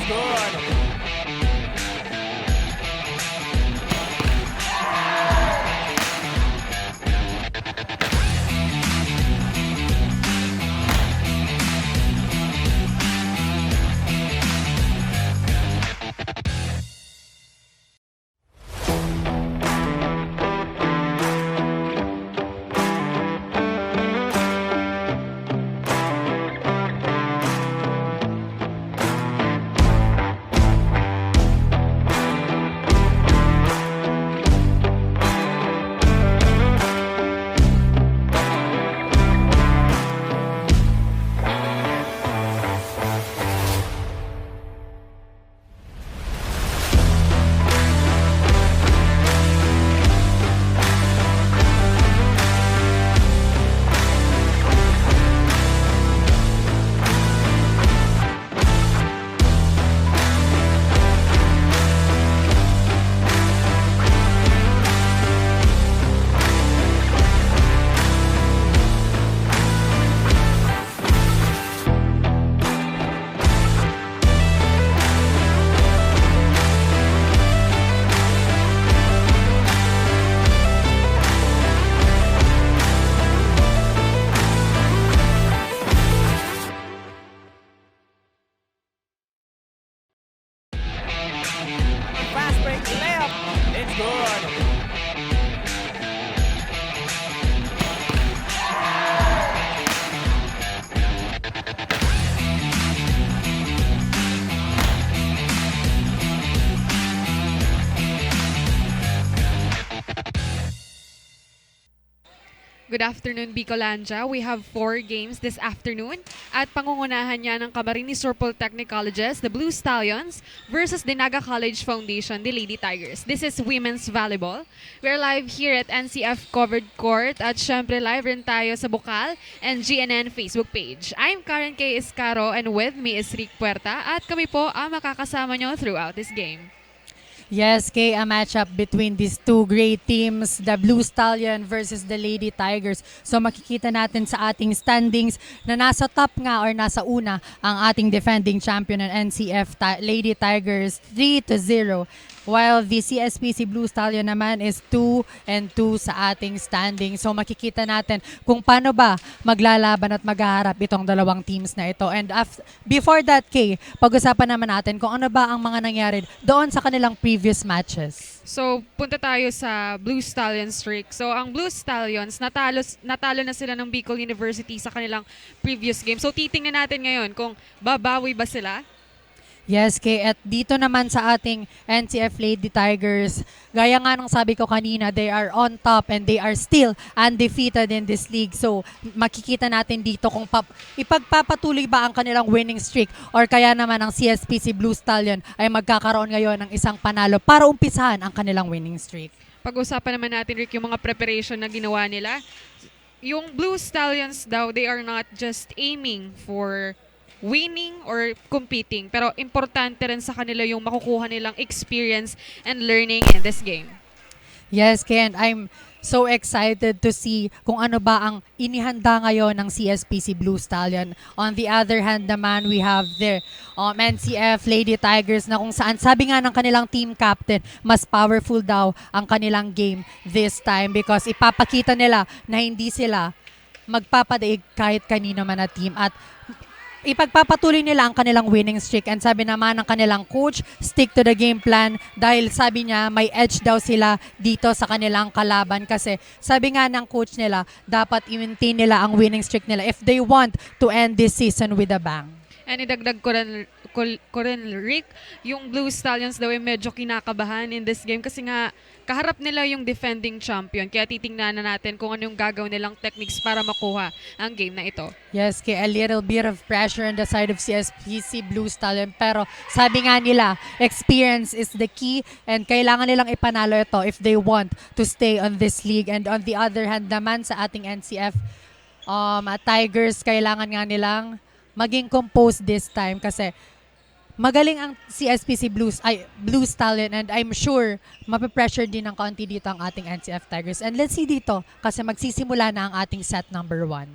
good. Fast break layup. It's good. Good afternoon, Bicolandia. We have 4 games this afternoon at pangungunahan niya ng Camarines POLYTECHNIC Colleges, the Blue Stallions versus the NAGA College Foundation, the Lady Tigers. This is women's volleyball. We're live here at NCF Covered Court at syempre live rin tayo sa Bucal and GNN Facebook page. I'm Karen K. Iscaro and with me is Rick Puerta at kami po ang makakasama nyo throughout this game. Yes, Kay, a matchup between these two great teams, the Blue Stallion versus the Lady Tigers. So makikita natin sa ating standings na nasa top nga or nasa una ang ating defending champion ng NCF Lady Tigers 3-0. While the CSPC Blue Stallion naman is 2-2 sa ating standing. So makikita natin kung paano ba maglalaban at maghaharap itong dalawang teams na ito. And before that, Kay, pag-usapan naman natin kung ano ba ang mga nangyari doon sa kanilang previous matches. So, punta tayo sa Blue Stallions streak. So, ang Blue Stallions, natalo na sila ng Bucal University sa kanilang previous game. So, titingnan natin ngayon kung babawi ba sila. Yes, Kay, at dito naman sa ating NCF Lady Tigers, gaya nga ng sabi ko kanina, they are on top and they are still undefeated in this league. So, makikita natin dito kung ipagpapatuloy ba ang kanilang winning streak or kaya naman ang CSPC Blue Stallion ay magkakaroon ngayon ng isang panalo para umpisahan ang kanilang winning streak. Pag-usapan naman natin, Rick, yung mga preparation na ginawa nila. Yung Blue Stallions daw, they are not just aiming for winning or competing, pero importante rin sa kanila yung makukuha nilang experience and learning in this game. Yes, Ken, I'm so excited to see kung ano ba ang inihanda ngayon ng CSPC Blue Stallion. On the other hand naman, we have the NCF Lady Tigers na kung saan sabi nga ng kanilang team captain, mas powerful daw ang kanilang game this time because ipapakita nila na hindi sila magpapadaig kahit kanino man na team at ipagpapatuloy nila ang kanilang winning streak. And sabi naman ng kanilang coach, stick to the game plan dahil sabi niya may edge daw sila dito sa kanilang kalaban kasi sabi nga ng coach nila, dapat i-maintain nila ang winning streak nila if they want to end this season with a bang. And idagdag ko rin, Rick, yung Blue Stallions daw ay medyo kinakabahan in this game kasi nga kaharap nila yung defending champion. Kaya titingnan na natin kung ano yung gagawin nilang techniques para makuha ang game na ito. Yes, a little bit of pressure on the side of CSPC Blue Stallion. Pero sabi nga nila, experience is the key and kailangan nilang ipanalo ito if they want to stay on this league. And on the other hand naman sa ating NCF Tigers, kailangan nga nilang maging composed this time kasi magaling ang CSPC Blue Stallion and I'm sure mape-pressure din ng kaunti dito ang ating NCF Tigers. And let's see dito kasi magsisimula na ang ating set number 1.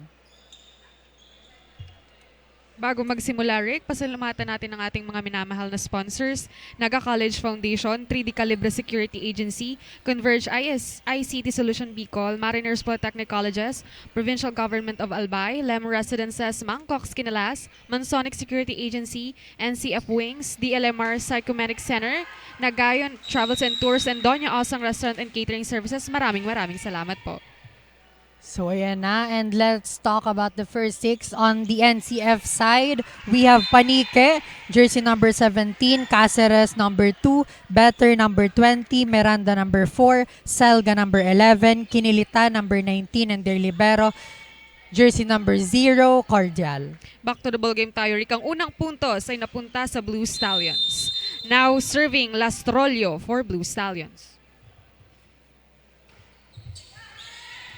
Bago magsimula, Rick, pasalamatan natin ang ating mga minamahal na sponsors: NAGA College Foundation, 3D Calibre Security Agency, Converge ICT Solution Bucal, Mariners Polytechnic Colleges, Provincial Government of Albay, Lem Residences, Mangcox Kinalas, Mansonic Security Agency, NCF Wings, DLMR Psychomedic Center, Nagayon Travels and Tours, and Doña Osang Restaurant and Catering Services. Maraming salamat po. So ayan na, and let's talk about the first 6. On the NCF side, we have Panique, jersey number 17, Cáceres number 2, Better number 20, Miranda number 4, Selga number 11, Kinilita number 19, and their libero, jersey number 0, Cordial. Back to the ball game tayo, Rick. Ang unang puntos ay napunta sa Blue Stallions. Now serving Lastrolio for Blue Stallions.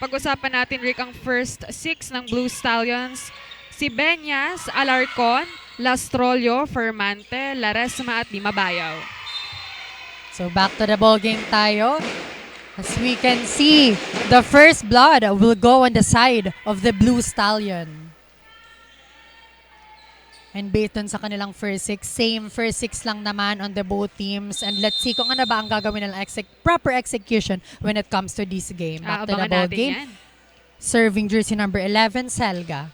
Pag-usapan natin, Rick, ang first 6 ng Blue Stallions. Si Beñas, Alarcon, Lastrolio, Fermante, Laresma at Limabayaw. So back to the ball game tayo. As we can see, the first blood will go on the side of the Blue Stallion. And based on sa kanilang first 6, same first 6 lang naman on the both teams. And let's see kung ano ba ang gagawin ng proper execution when it comes to this game. Back to the ball game. Yan. Serving jersey number 11, Selga.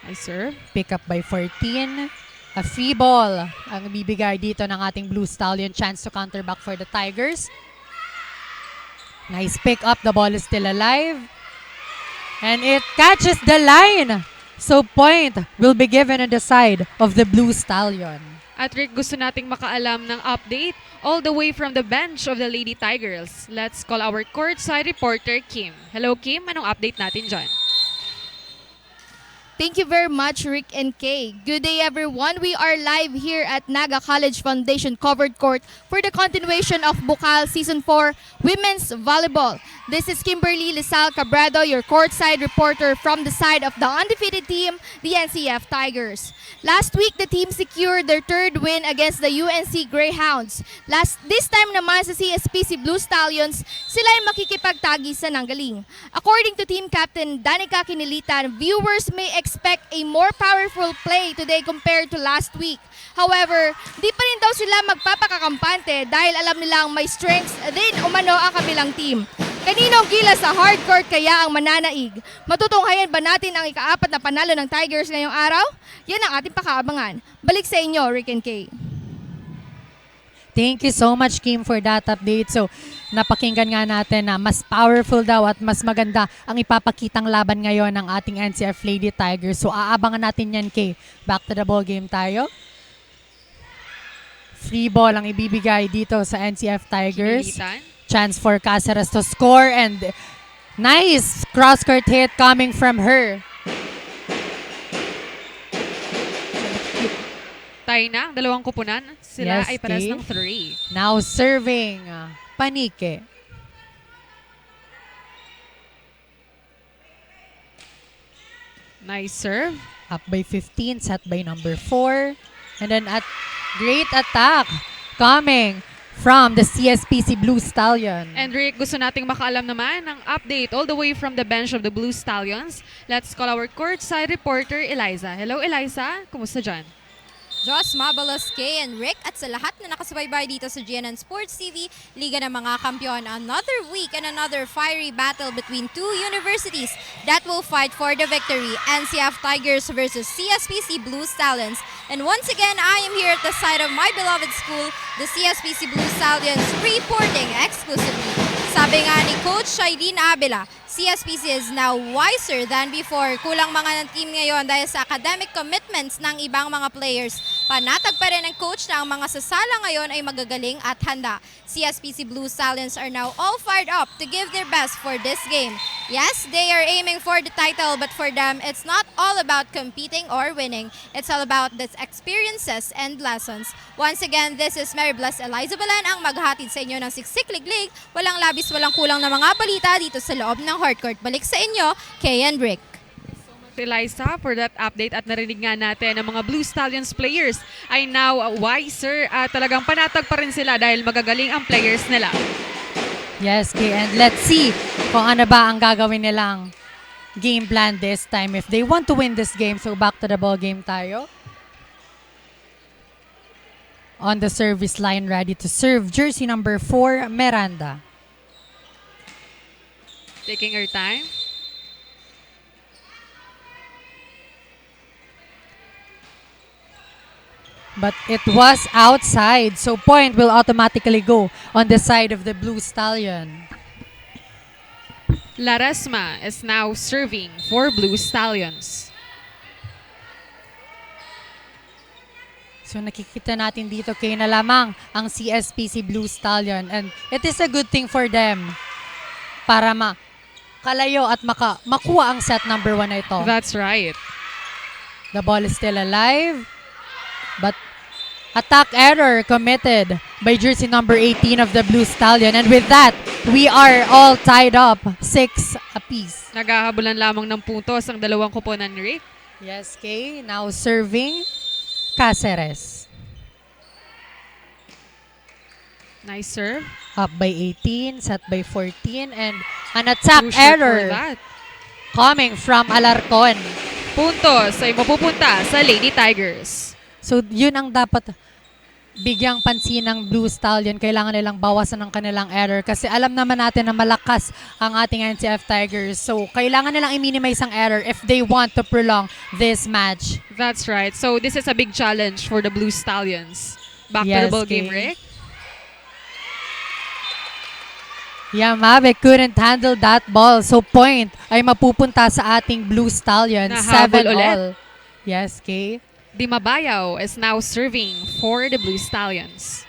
I serve. Pick up by 14. A free ball ang bibigay dito ng ating Blue Stallion. Chance to counter back for the Tigers. Nice pick up. The ball is still alive. And it catches the line. So point will be given on the side of the Blue Stallion. At Rick, gusto nating makaalam ng update all the way from the bench of the Lady Tigers. Let's call our courtside reporter, Kim. Hello, Kim. Anong update natin dyan? Thank you very much, Rick and Kay. Good day, everyone. We are live here at NAGA College Foundation Covered Court for the continuation of Bucal Season 4 Women's Volleyball. This is Kimberly Lizal Cabrado, your courtside reporter from the side of the undefeated team, the NCF Tigers. Last week, the team secured their third win against the UNC Greyhounds. This time naman sa CSPC Blue Stallions, sila ay makikipagtagisan ng galing. According to team captain Danica Kinilita, viewers may expect a more powerful play today compared to last week. However, di pa rin daw sila magpapakakampante dahil alam nilang may strengths din umano ang kabilang team. Kaninong gilas sa hardcourt kaya ang mananaig? Matutunghayan ba natin ang ika-4 na panalo ng Tigers ngayong araw? Yan ang ating pakaabangan. Balik sa inyo, Rick and Kay. Thank you so much, Kim, for that update. So, napakinggan nga natin na mas powerful daw at mas maganda ang ipapakitang laban ngayon ng ating NCF Lady Tigers. So, aabangan natin yan, Kay. Back to the ball game tayo. Free ball ang ibibigay dito sa NCF Tigers. Kinilitan. Chance for Cáceres to score, and nice cross-court hit coming from her. Tayo na, ang dalawang kupunan. Sila Yes, ay pares Kay. ng 3. Now serving Panique. Nice serve. Up by 15, set by number 4. And then great attack coming from the CSPC Blue Stallion. And Rick, gusto nating makaalam naman ng update all the way from the bench of the Blue Stallions. Let's call our courtside reporter, Eliza. Hello, Eliza. Kumusta dyan? Joss, Mabalos, Kay, and Rick, at sa lahat na nakasubaybay dito sa GNN Sports TV, Liga ng mga Kampiyon. Another week and another fiery battle between two universities that will fight for the victory. NCF Tigers versus CSPC Blue Stallions. And once again, I am here at the side of my beloved school, the CSPC Blue Stallions, reporting exclusively. Sabi nga ni Coach Shailene Abela, CSPC is now wiser than before. Kulang mga ng team ngayon dahil sa academic commitments ng ibang mga players. Panatag pa rin ang coach na ang mga sasala ngayon ay magagaling at handa. CSPC Blue Stallions are now all fired up to give their best for this game. Yes, they are aiming for the title, but for them, it's not all about competing or winning. It's all about the experiences and lessons. Once again, this is Mary Bless Eliza Balan ang maghatid sa inyo ng Siksik Liglig. Walang labis, walang kulang na mga balita dito sa loob ng hardcourt. Balik sa inyo, Kay and Rick. Eliza, for that update, at narinig nga natin ang mga Blue Stallions players ay now wiser at talagang panatag pa rin sila dahil magagaling ang players nila. Yes, Kay, and let's see kung ano ba ang gagawin nilang game plan this time if they want to win this game. So back to the ball game tayo. On the service line, ready to serve, jersey number 4, Miranda. Taking her time. But it was outside, so point will automatically go on the side of the Blue Stallion. Laresma is now serving for Blue Stallions. So nakikita natin dito kay na lamang ang CSPC Blue Stallion, and it is a good thing for them para makalayo at makuha ang set number 1 na ito. That's right. The ball is still alive, but attack error committed by jersey number 18 of the Blue Stallion, and with that, we are all tied up 6 apiece. Naghahabulan lamang ng puntos ang dalawang koponan ni Rick. Yes, Kay. Now serving Cáceres. Nice serve. Up by 18, set by 14, and an attack Too short for error that. coming from Alarcon. Puntos ay mapupunta sa Lady Tigers. So, yun ang dapat bigyang pansin ng Blue Stallion. Kailangan nilang bawasan ng kanilang error kasi alam naman natin na malakas ang ating NCF Tigers. So, kailangan nilang i-minimize ang error if they want to prolong this match. That's right. So this is a big challenge for the Blue Stallions. Back to Yes, the ball game, Kay. Rick. Yamabe couldn't handle that ball. So, point ay mapupunta sa ating Blue Stallion. Nahabol 7 ulit. all. Yes, Kay. Di Mabayaw is now serving for the Blue Stallions.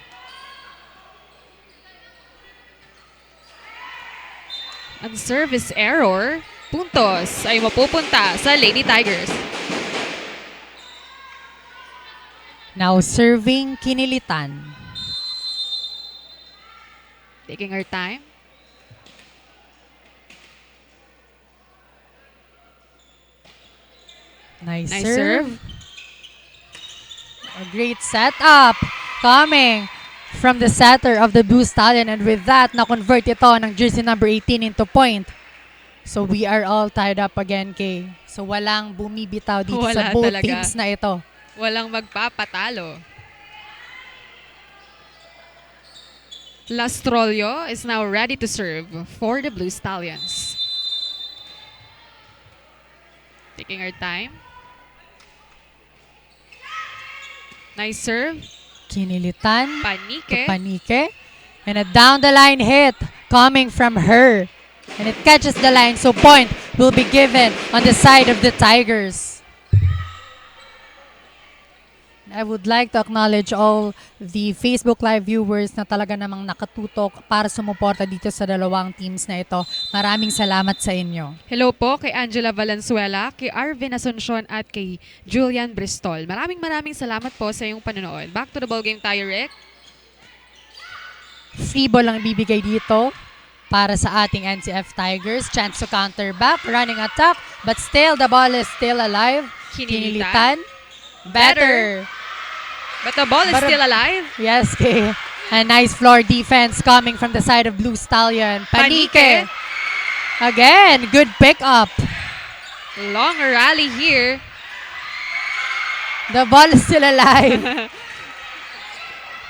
Ang service error, puntos ay mapupunta sa Lady Tigers. Now serving Kinilitan. Taking her time. Nice Nice serve. serve. A great setup coming from the setter of the Blue Stallion, and with that, na-convert ito ng jersey number 18 into point. So we are all tied up again, Kay. So walang bumibitaw dito sa Wala both talaga. teams na ito. Walang magpapatalo. Lastrolio is now ready to serve for the Blue Stallions. Taking her time. Nice serve. Kinilitan. Panike. Panike. And a down the line hit coming from her. And it catches the line, so point will be given on the side of the Tigers. I would like to acknowledge all the Facebook Live viewers na talaga namang nakatutok para sumuporta dito sa dalawang teams na ito. Maraming salamat sa inyo. Hello po kay Angela Valenzuela, kay Arvin Asuncion at kay Julian Bristol. Maraming salamat po sa iyong panonood. Back to the ball game tayo, Rick. Free ball ang bibigay dito para sa ating NCF Tigers. Chance to counter back, running attack, but still the ball is still alive. Kinilitan. Better. But the ball is But- still alive. Yes, Kay. A nice floor defense coming from the side of Blue Stallion. Panike. Again, good pick up. Long rally here. The ball is still alive.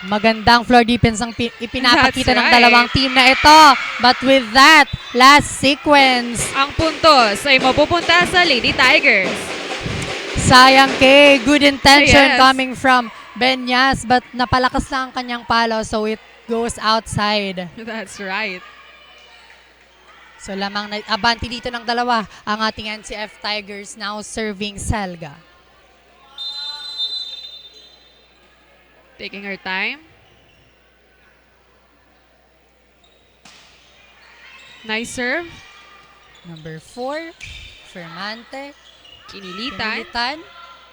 Magandang floor defense ang ipinapakita That's ng right. dalawang team na ito. But with that, last sequence, Ang puntos ay mapupunta sa Lady Tigers. sayang, Kay. Good intention Yes. coming from Benyas, but napalakas na ang kanyang palo, so it goes outside. That's right. So lamang na abanti dito ng dalawa ang ating NCF Tigers, now serving Selga. Taking her time. Nice serve. Number 4, Fermante. Kinilitan. Kinilitan.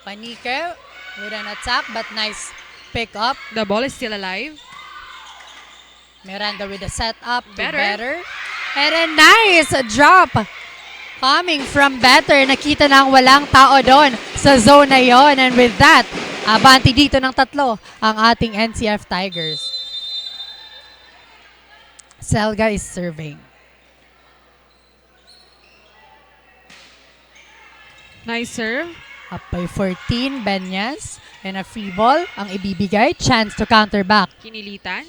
Panike with an attack, but nice pick up. The ball is still alive. Miranda with a setup to Better. Better. And a nice drop coming from Better. Nakita nang walang tao doon sa zone na yon. And with that, abanti dito ng tatlo ang ating NCF Tigers. Selga is serving. Nice serve. Up by 14, Benyas. And a free ball ang ibibigay. Chance to counter back. Kinilitan.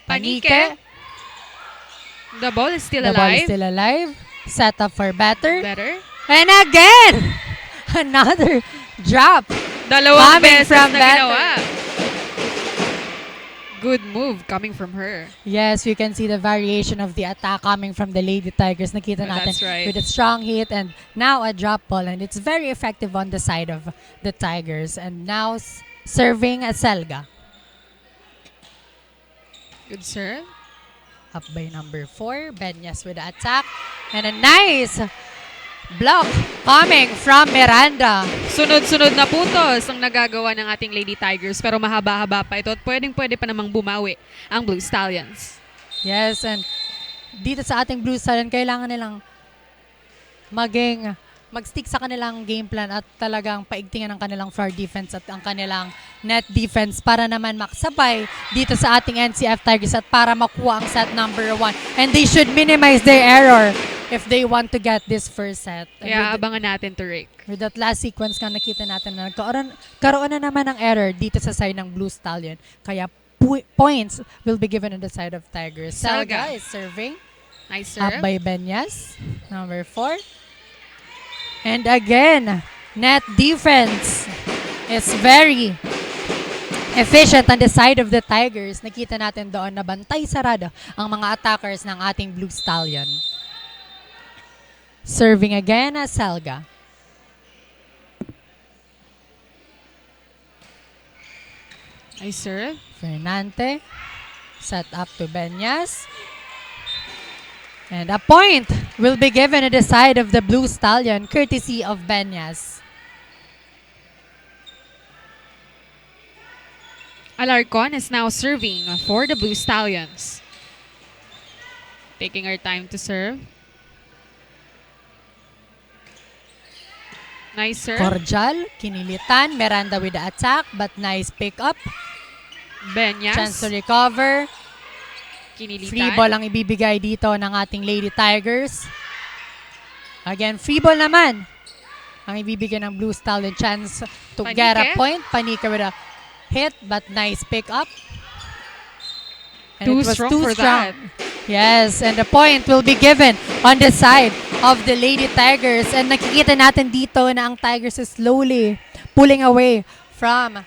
Panike. Panike. The ball is still The ball alive. is still alive. Set up for batter. Better. And again! Another drop. Dalawang Coming beses from na batter. ginawa. Good move coming from her. Yes, you can see the variation of the attack coming from the Lady Tigers. Nakita natin That's right. with a strong hit and now a drop ball, and it's very effective on the side of the Tigers. And now serving a Selga. Good serve. Up by number 4, Benyas with the attack. And a nice block coming from Miranda. Sunod-sunod na puntos ang nagagawa ng ating Lady Tigers pero mahaba-haba pa ito at pwedeng-pwede pa namang bumawi ang Blue Stallions. Yes, and dito sa ating Blue Stallion, kailangan nilang mag-stick sa kanilang game plan at talagang paigtingan ang kanilang floor defense at ang kanilang net defense para naman makasabay dito sa ating NCF Tigers at para makuha ang set number 1. And they should minimize their error if they want to get this first set. And Kaya abangan natin to Rick. with that last sequence nga nakita natin na karoon na naman ng error dito sa side ng Blue Stallion. Kaya points will be given on the side of Tigers. Selga Selga is serving. Nice Up serve. by Benyas, number 4. And again, net defense is very efficient on the side of the Tigers. Nakita natin doon na bantay sarado ang mga attackers ng ating Blue Stallion. Serving again as Selga. Nice serve. Fernante, set up to Benyas. And a point will be given at the side of the Blue Stallion, courtesy of Benyas. Alarcon is now serving for the Blue Stallions. Taking our time to serve. Nice serve. Cordial, kinilitan, Miranda with the attack, but nice pick up. Benyas. Chance to recover. Kinilitan. Free ball ang ibibigay dito ng ating Lady Tigers. Again, free ball naman ang ibibigay ng Blue Stallion. Chance to get a Panike. point. Panika with a hit, but nice pick up. And Too it was strong too for strong. that. Yes, and the point will be given on the side of the Lady Tigers. And nakikita natin dito na ang Tigers is slowly pulling away from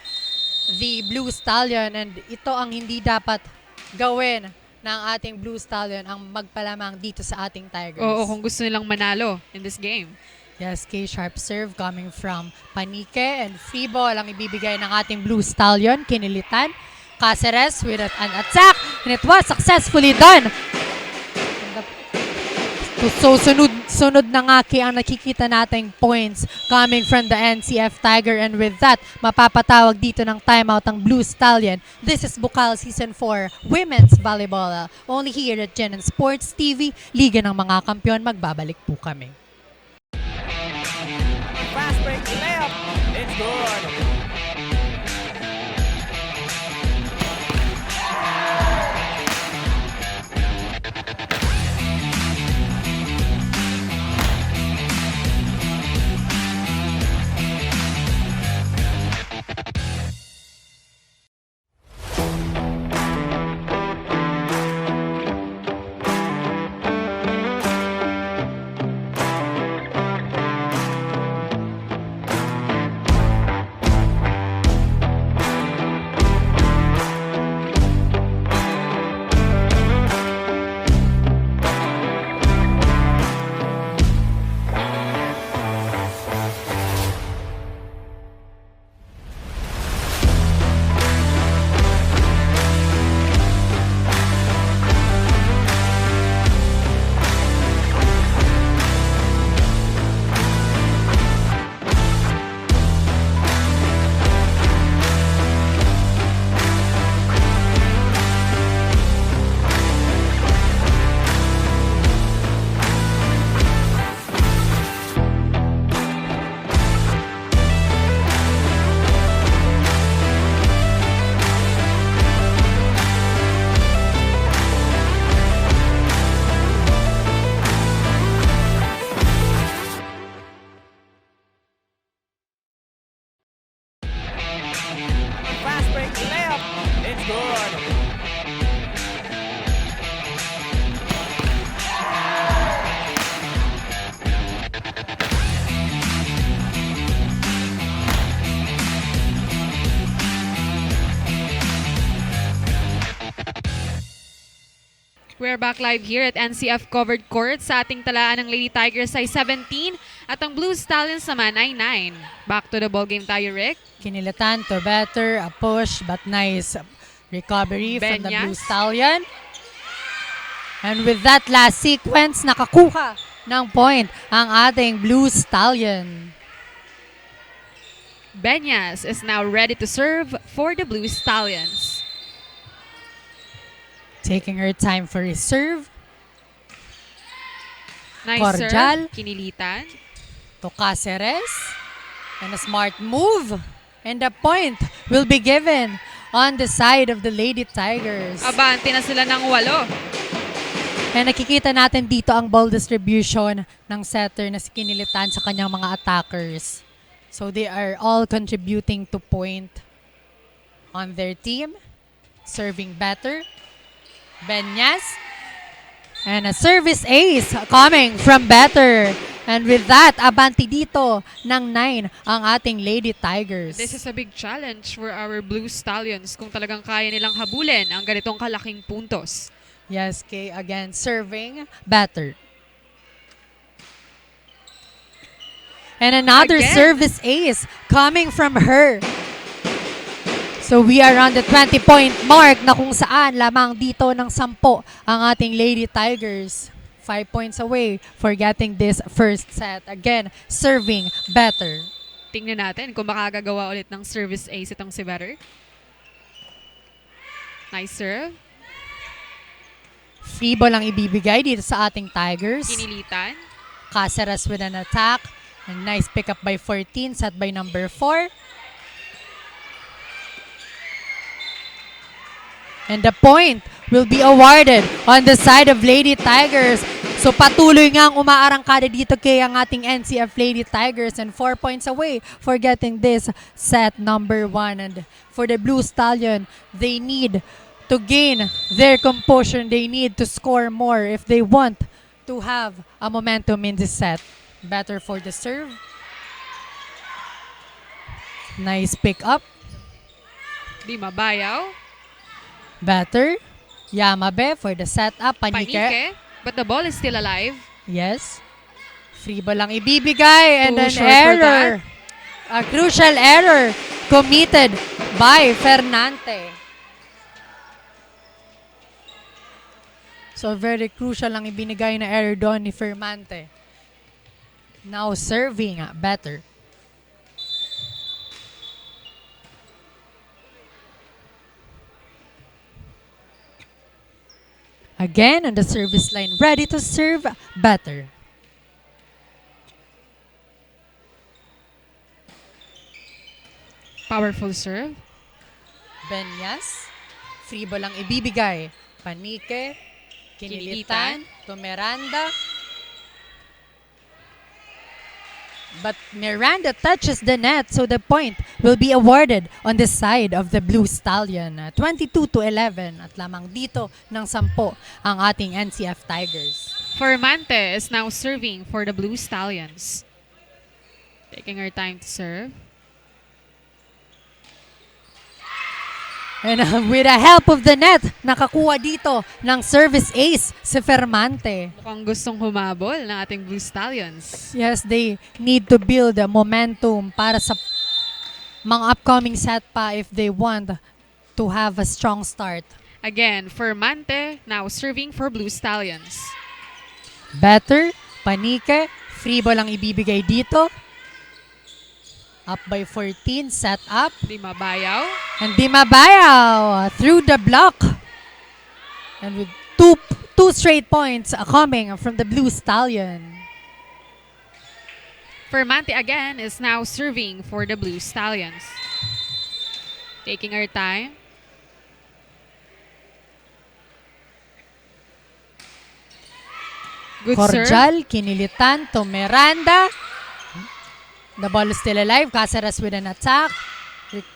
the Blue Stallion. And ito ang hindi dapat gawin ng ating Blue Stallion, ang magpalamang dito sa ating Tigers. Oo, kung gusto nilang manalo in this game. Yes, K-sharp serve coming from Panike, and free ball ang ibibigay ng ating Blue Stallion, kinilitan. Caceres with an attack, and it was successfully done. So, sunod na nga ang nakikita nating points coming from the NCF Tiger, and with that, mapapatawag dito ng timeout ang Blue Stallion. This is Bucal Season 4 Women's Volleyball. Only here at GYMNASIUM Sports TV, Liga ng mga Kampiyon. Magbabalik po kami. Fast break layup. It's good. break layup. It's good. We're back live here at NCF Covered Court. Sa ating talaan ng Lady Tigers ay 17 at ang Blue Stallions naman ay 9. Back to the ball game tayo, Rick. Kinilatan to better, a push, but nice recovery from the Blue Benyas. Stallion. And with that last sequence, nakakuha ng point ang ating Blue Stallion. Benyas is now ready to serve for the Blue Stallions. Taking her time for his serve. Nice Cordial. serve. Kinilitan. To Caceres. And a smart move. And the point will be given on the side of the Lady Tigers. Abante na sila ng 8. And nakikita natin dito ang ball distribution ng setter na si Kinilitan sa kanyang mga attackers. So they are all contributing to point on their team. Serving better. Benyas. And a service ace coming from better. And with that, abanti dito ng 9 ang ating Lady Tigers. This is a big challenge for our Blue Stallions kung talagang kaya nilang habulin ang ganitong kalaking puntos. Yes, Kay again serving better. And another Again. service ace coming from her. So we are on the 20-point mark na kung saan lamang dito ng 10 ang ating Lady Tigers. 5 points away for getting this first set. Again, serving better. Tingnan natin kung makagagawa ulit ng service ace itong si Better. Nice serve. Free ball ang ibibigay dito sa ating Tigers. Kinilitan. Caceres with an attack. A nice pick up by 14, set by number 4. And the point will be awarded on the side of Lady Tigers. So patuloy nga ang umaarangkada dito kay ang ating NCF Lady Tigers and 4 points away for getting this set number 1. And for the Blue Stallion, they need to gain their composure. They need to score more if they want to have a momentum in this set. Better for the serve. Nice pick up. Di mabayaw. Better. Yamabe for the setup. Panike. Panike. But the ball is still alive. Yes. Free ball lang ibibigay and Too an short for error. A crucial error committed by Fernante. So very crucial lang ibinigay na error doon ni Fernante. Now serving better. Again, on the service line, ready to serve better. Powerful serve. Benyas. Free ball ang ibibigay. Panike. Kinilitan. To Miranda. But Miranda touches the net, so the point will be awarded on the side of the Blue Stallion. 22-11 at lamang dito ng 10 ang ating NCF Tigers. Formante is now serving for the Blue Stallions. Taking her time to serve. And with the help of the net, nakakuha dito ng service ace si Fermante. Mukhang gustong humabol ng ating Blue Stallions. Yes, they need to build a momentum para sa mga upcoming set pa if they want to have a strong start. Again, Formante now serving for Blue Stallions. Better, Panike, free ball ang ibibigay dito. Up by 14, set up. Di mabayaw. And Di Mabayaw through the block. And with two straight points coming from the Blue Stallion. Formante again is now serving for the Blue Stallions. Taking her time. Good serve. Cordial, Kinilitan to Miranda. The ball is still alive. Caceres with an attack.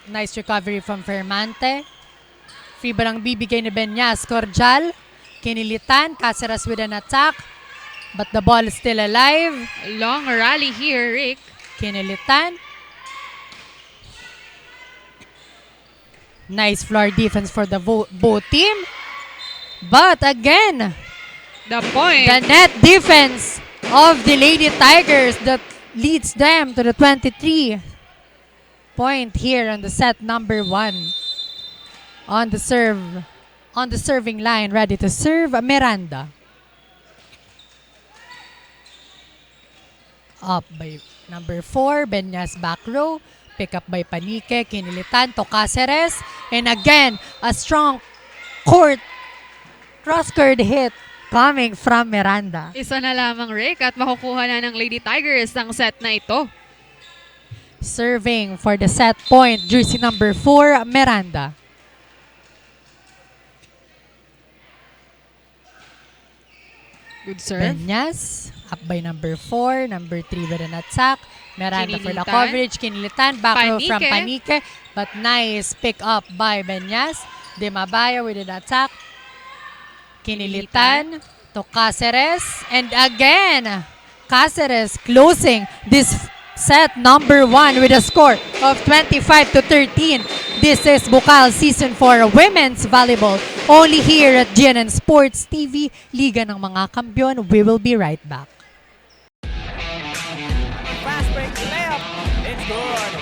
Nice recovery from Fermante. Free ball ang bibigay ni Benyas. Cordial. Kinilitan. Caceres with an attack. But the ball is still alive. Long rally here, Rick. Kinilitan. Nice floor defense for the both team. But again, The point. the net defense of the Lady Tigers that leads them to the 23 point here on the set number 1. On the serving line, ready to serve, Miranda. Up by number 4, Benyas back row. Pick up by Panique, Kinilitan to Caceres. And again, a strong cross-court hit coming from Miranda. Isa na lamang, Rick, at makukuha na ng Lady Tigers ang set na ito. Serving for the set point, jersey number 4, Miranda. Good serve. Benyas, up by number 4, number 3 with an attack. Miranda for the Kinilitan. coverage, Kinilitan, back row from Panique. Panique. But nice pick up by Benyas. Demabaya with an attack. Kinilitan to Caceres. And again, Caceres closing this set number 1 with a score of 25-13. This is Bucal Season 4 Women's Volleyball. Only here at GNN Sports TV, Liga ng mga Kampiyon. We will be right back. Fast break layup. It's good.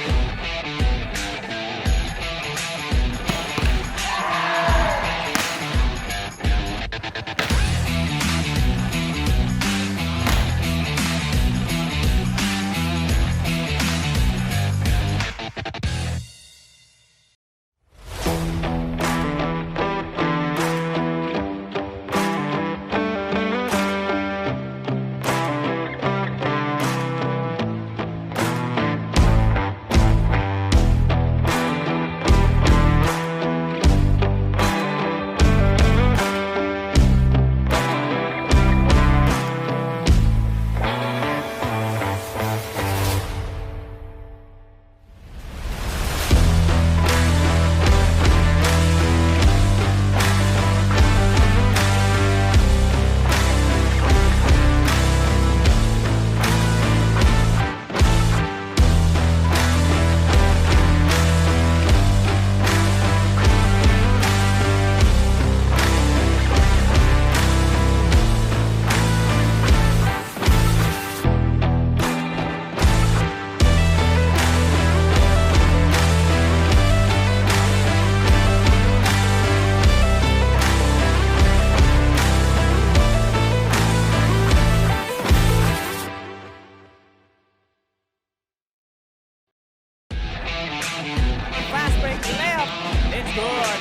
Fast break layup. It's good.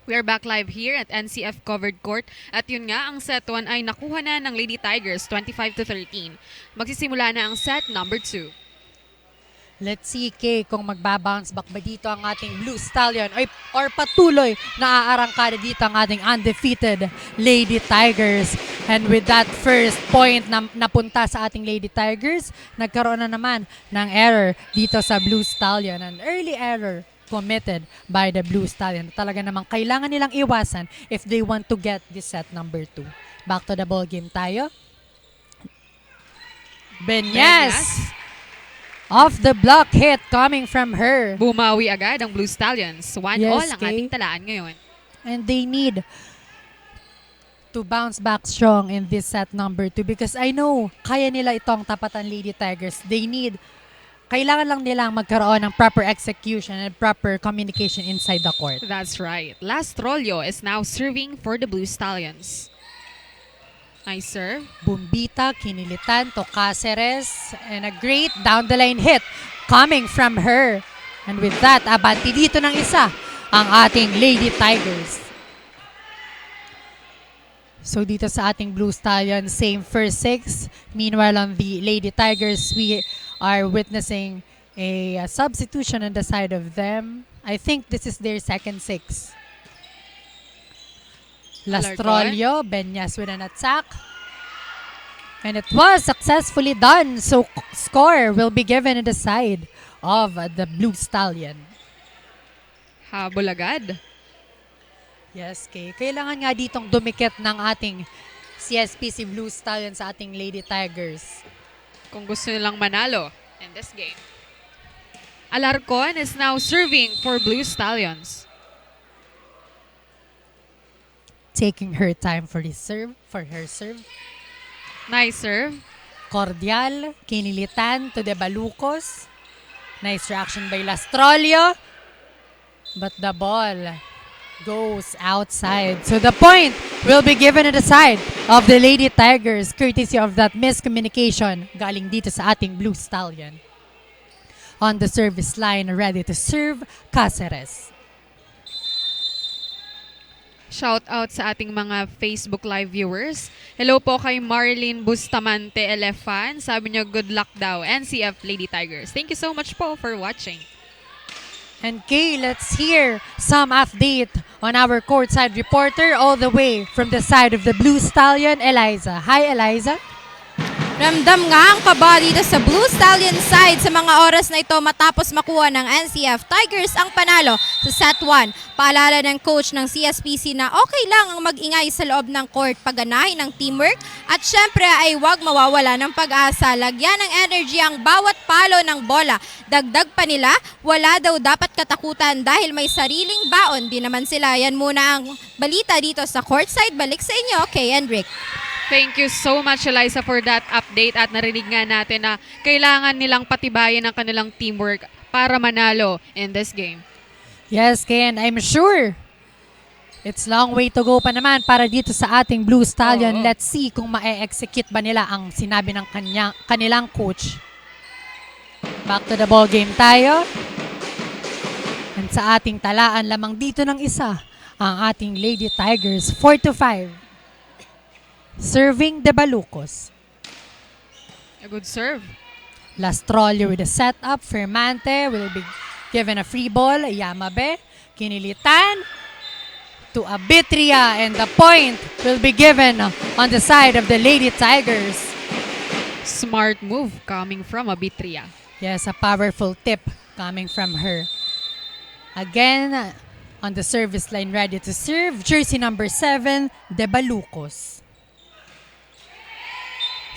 We are back live here at NCF Covered Court. At yun nga, ang set 1 ay nakuha na ng Lady Tigers, 25-13. Magsisimula na ang set number 2. Let's see, Kay, kung magbabounce back ba dito ang ating Blue Stallion or patuloy na aarangkada dito ang ating undefeated Lady Tigers. And with that first point na napunta sa ating Lady Tigers, nagkaroon na naman ng error dito sa Blue Stallion. An early error committed by the Blue Stallion. Talaga namang kailangan nilang iwasan if they want to get this set number 2. Back to the ball game tayo. Benyas! Off the block hit coming from her. Bumawi agad ang Blue Stallions. 1-all Yes, ang Kay. ating talaan ngayon. And they need to bounce back strong in this set number 2 because I know kaya nila itong tapatan Lady Tigers. Kailangan lang nilang magkaroon ng proper execution and proper communication inside the court. That's right. Last Rollo is now serving for the Blue Stallions. Nice serve. Bumbita, kinilitan to Caceres, and a great down the line hit coming from her. And with that, abanti dito ng isa ang ating Lady Tigers. So dito sa ating Blue Stallion, same first 6. Meanwhile on the Lady Tigers, we are witnessing A substitution on the side of them. I think this is their second six. Lastrolio, Benyas with an attack. And it was successfully done. So score will be given on the side of the Blue Stallion. Habol agad. Yes, Kay. Kailangan nga ditong dumikit ng ating CSPC Blue Stallion sa ating Lady Tigers. Kung gusto nilang manalo in this game. Alarcon is now serving for Blue Stallions. Taking her time for the serve, for her serve. Nice serve. Cordial, kinilitan to the Balucos. Nice reaction by Lastrolio. But the ball goes outside. So the point will be given to the side of the Lady Tigers courtesy of that miscommunication galing dito sa ating Blue Stallion. On the service line, ready to serve, Cáceres. Shout out sa ating mga Facebook Live viewers. Hello po kay Marlene Bustamante Elefan. Sabi niya good luck daw, NCF Lady Tigers. Thank you so much po for watching. And Kay, let's hear some update on our courtside reporter all the way from the side of the Blue Stallion, Eliza. Hi, Eliza. Ramdam nga ang kaba dito sa Blue Stallion side sa mga oras na ito matapos makuha ng NCF Tigers ang panalo sa set 1. Paalala ng coach ng CSPC na okay lang ang mag-ingay sa loob ng court, pagganahin ng teamwork at syempre ay huwag mawawala ng pag-asa. Lagyan ng energy ang bawat palo ng bola. Dagdag pa nila, wala daw dapat katakutan dahil may sariling baon. Di naman sila. Yan muna ang balita dito sa courtside. Balik sa inyo, Kay and Rick. Thank you so much, Eliza, for that update at narinig nga natin na kailangan nilang patibayin ang kanilang teamwork para manalo in this game. Yes, Ken, I'm sure it's long way to go pa naman para dito sa ating Blue Stallion. Oo. Let's see kung ma-execute ba nila ang sinabi ng kanilang coach. Back to the ball game tayo. And sa ating talaan lamang dito ng isa, ang ating Lady Tigers, 4-5. Serving the Balucos. A good serve. Lastrolio with a setup. Fermante will be given a free ball. Yamabe, kinilitan to Abitria, and the point will be given on the side of the Lady Tigers. Smart move coming from Abitria. Yes, a powerful tip coming from her. Again, on the service line, ready to serve, jersey number 7, De Balucos.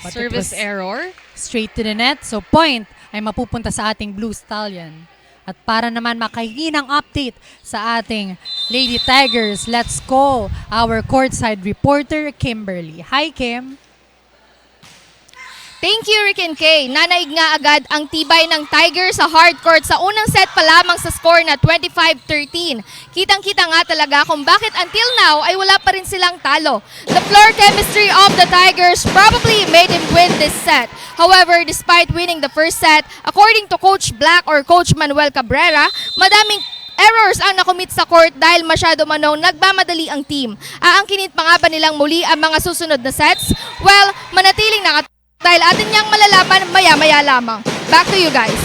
But it Service was error. straight to the net. So point ay mapupunta sa ating Blue Stallion. At para naman makahinang update sa ating Lady Tigers, let's call our courtside reporter, Kimberly. Hi, Kim. Thank you, Rick and Kay. Nanaig nga agad ang tibay ng Tigers sa hardcourt sa unang set pa lamang sa score na 25-13. Kitang-kita nga talaga kung bakit until now ay wala pa rin silang talo. The floor chemistry of the Tigers probably made him win this set. However, despite winning the first set, according to Coach Black or Coach Manuel Cabrera, madaming errors ang nakomit sa court dahil masyado manong nagmamadali ang team. Aangkinit pa nga ba nilang muli ang mga susunod na sets? Well, manatiling dahil atin niyang malalaman maya-maya lamang. Back to you guys.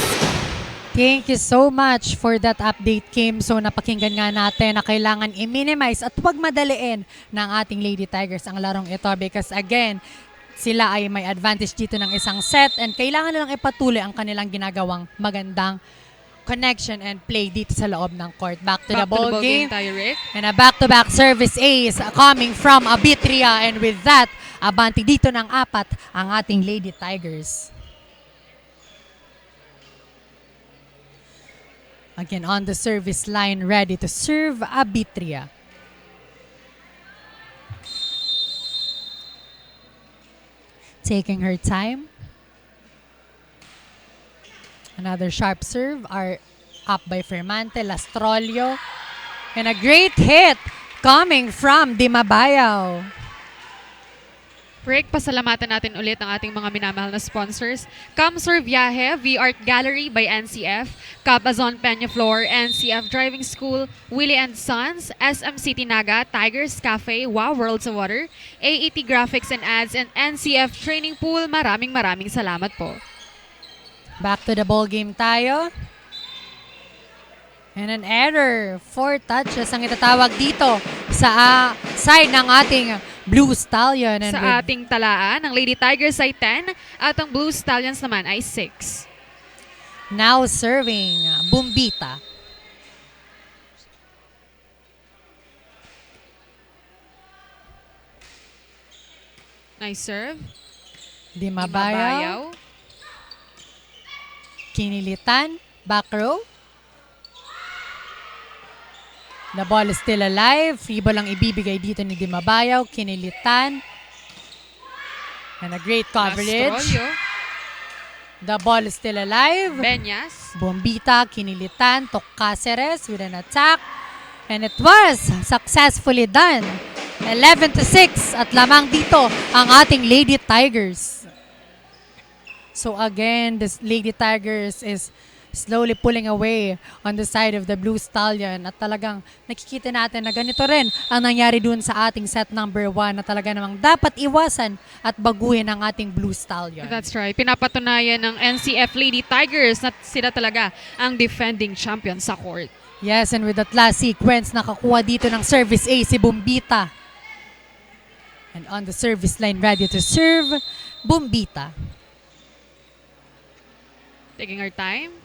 Thank you so much for that update, Kim. So napakinggan nga natin na kailangan i-minimize at huwag madaliin ng ating Lady Tigers ang larong ito because again, sila ay may advantage dito ng isang set and kailangan nilang ipatuloy ang kanilang ginagawang magandang connection and play dito sa loob ng court. Back to the ball game. Tayo, Rick. And a back-to-back service ace coming from Abitria, and with that, abanti dito ng 4 ang ating Lady Tigers. Again, on the service line, ready to serve, Abitria. Taking her time. Another sharp serve are up by Fermante, Lastrolio. And a great hit coming from Dimabayaw. Rick, pasalamatan natin ulit ang ating mga minamahal na sponsors. CAMSUR Viaje, V-Art Gallery by NCF, Cabazon Peñaflor, NCF Driving School, Willie & Sons, SM City NAGA, Tigers Cafe, Wow Worlds of Water, AET Graphics and Ads, and NCF Training Pool. Maraming salamat po. Back to the ball game tayo. And an error. 4 touches ang itatawag dito sa side ng ating Blue Stallion. And Sa ating talaan, ang Lady Tigers ay 10 at ang Blue Stallions naman ay 6. now serving, Bumbita. Nice serve. Di Mabayaw. Kinilitan. Back row. The ball is still alive. Free ball ang ibibigay dito ni Di Mabayaw. Kinilitan. And a great coverage. Lastrolio. The ball is still alive. Benyas. Bombita, kinilitan, to Cáceres with an attack. And it was successfully done. 11-6 at lamang dito ang ating Lady Tigers. So again, this Lady Tigers is slowly pulling away on the side of the Blue Stallion at talagang nakikita natin na ganito rin ang nangyari dun sa ating set number 1 na talaga namang dapat iwasan at baguhin ang ating Blue Stallion. That's right. Pinapatunayan ng NCF Lady Tigers na sila talaga ang defending champion sa court. Yes, and with that last sequence, nakakuha dito ng service A si Bombita. And on the service line, ready to serve, Bombita. Taking her time.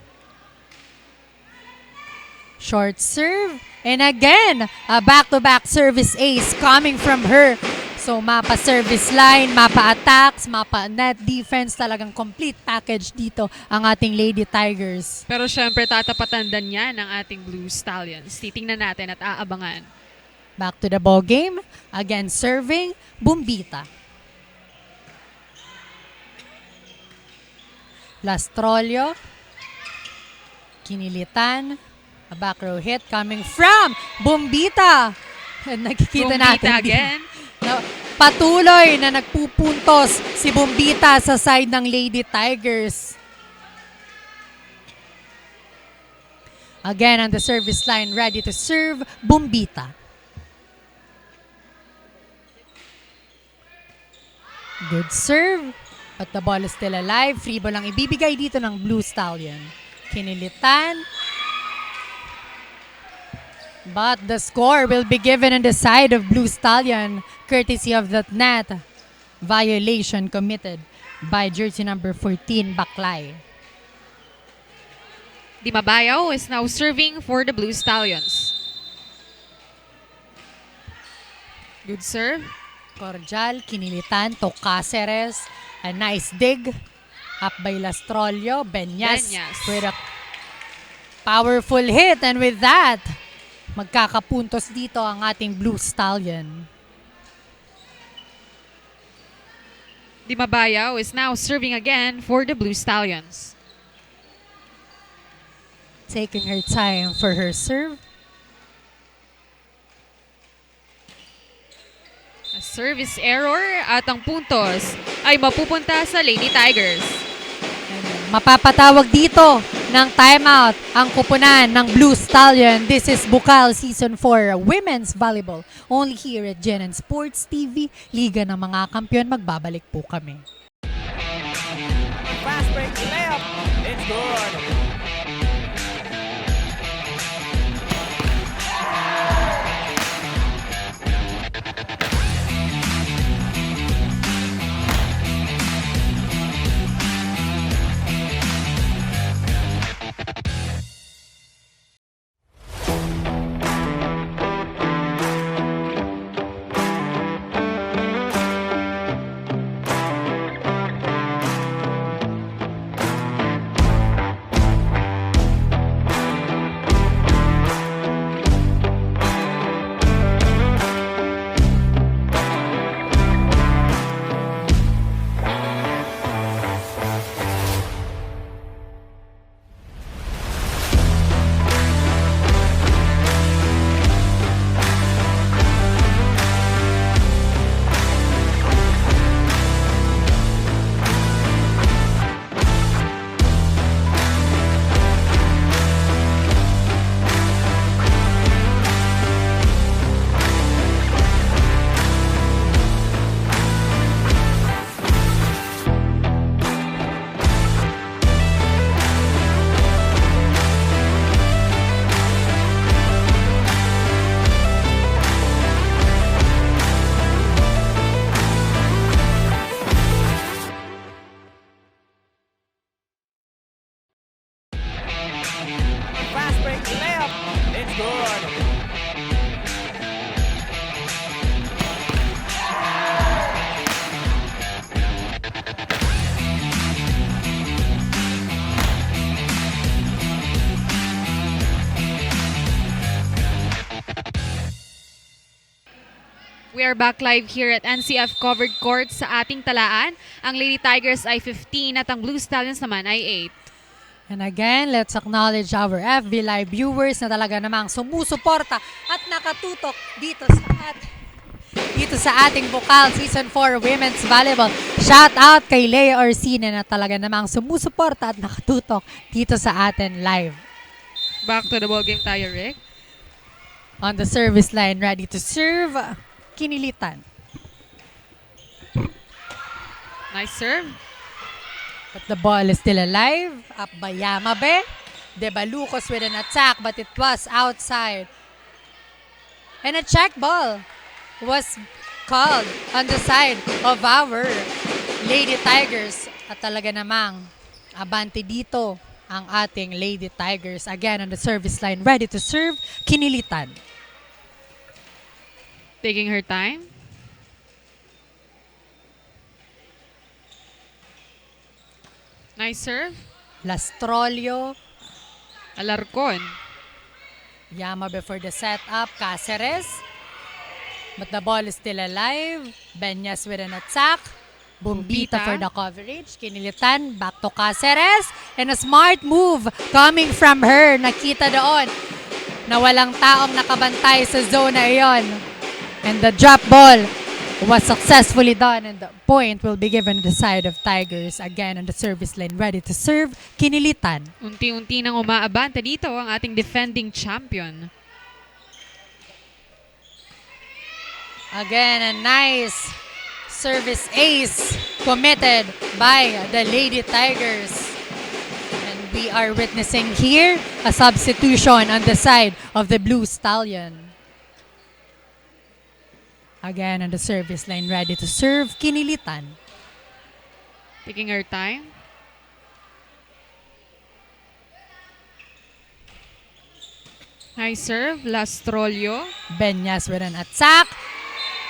Short serve. And again, a back-to-back service ace coming from her. So mapa service line, mapa attacks, mapa net defense, talagang complete package dito ang ating Lady Tigers. Pero syempre tatapatan din yan ng ating Blue Stallions. Titingnan natin at aabangan. Back to the ball game. Again, serving, Bombita. Lastrolio. Kinilitan. A back row hit coming from Bombita. Nakikita Bombita natin again. na patuloy na nagpupuntos si Bombita sa side ng Lady Tigers. Again, on the service line, ready to serve, Bombita. Good serve. But the ball is still alive. Free ball ang ibibigay dito ng Blue Stallion. Kinilitan. But the score will be given on the side of Blue Stallion, courtesy of that net violation committed by jersey number 14, Bucal. Di Mabayaw is now serving for the Blue Stallions. Good serve. Cordial, kinilitan, to Cáceres. A nice dig. Up by Lastrolio. Benyas with a powerful hit. And with that, magkakapuntos dito ang ating Blue Stallion. Di Mabayaw is now serving again for the Blue Stallions. Taking her time for her serve. A service error at ang puntos ay mapupunta sa Lady Tigers. Mapapatawag dito ng timeout ang kupunan ng Blue Stallion. This is Bucal Season 4 Women's Volleyball. Only here at GYMNASIUM Sports TV. Liga ng mga kampiyon. Magbabalik po kami. Fast break layup. It's good. layup. It's good. We are back live here at NCF Covered Court sa ating talaan. Ang Lady Tigers ay 15 at ang Blue Stallions naman ay 8. And again, let's acknowledge our FB Live viewers na talaga namang sumusuporta at nakatutok dito sa ating Bucal Season 4 Women's Volleyball. Shout out kay Leia Orsina na talaga namang sumusuporta at nakatutok dito sa atin live. Back to the ball game tayo, Rick. On the service line, ready to serve, Kinilitan. Nice serve. But the ball is still alive. Up by Yamabe. Debalucos with an attack, but it was outside. And a check ball was called on the side of our Lady Tigers. At talaga namang abante dito ang ating Lady Tigers. Again on the service line, ready to serve, Kinilitan. Taking her time. Nice serve. Lastrolio. Alarcon. Yamabe for the setup, Caceres. But the ball is still alive. Benyas with an attack. Bumbita for the coverage. Kinilitan, back to Caceres. And a smart move coming from her. Nakita doon na walang taong nakabantay sa zone na iyon. And the drop ball was successfully done. And the point will be given to the side of Tigers. Again on the service line, ready to serve, Kinilitan. Unti-unti nang umaabante dito ang ating defending champion. Again, a nice service ace committed by the Lady Tigers. And we are witnessing here a substitution on the side of the Blue Stallion. Again, on the service line, ready to serve, Kinilitan. Taking her time. Nice serve, Lastrolio. Benyas with an attack.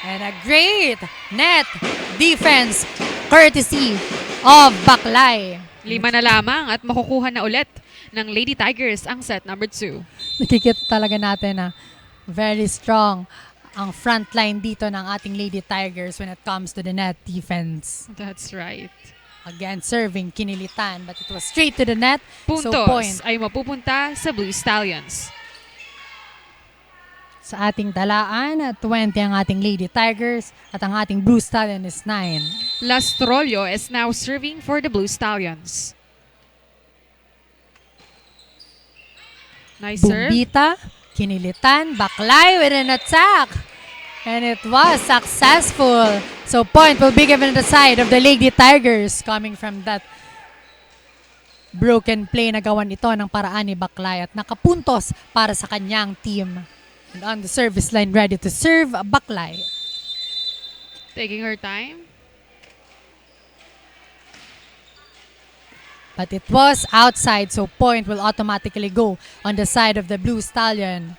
And a great net defense courtesy of Baklay. 5 na lamang at makukuha na ulit ng Lady Tigers ang set number 2. Nakikita talaga natin na very strong ang front line dito ng ating Lady Tigers when it comes to the net defense. That's right. Again, serving Kinilitan, but it was straight to the net. Puntos So point ay mapupunta sa Blue Stallions. sa ating talaan. 20 ang ating Lady Tigers at ang ating Blue Stallion is 9. Lastrolio is now serving for the Blue Stallions. Nice serve. Bumbita, Kinilitan, Baklay with an attack. And it was successful. So point will be given to the side of the Lady Tigers coming from that broken play na gawan ito ng paraan ni Baklay at nakapuntos para sa kanyang team. And on the service line, ready to serve, Baklay. Taking her time. But it was outside, so point will automatically go on the side of the Blue Stallion.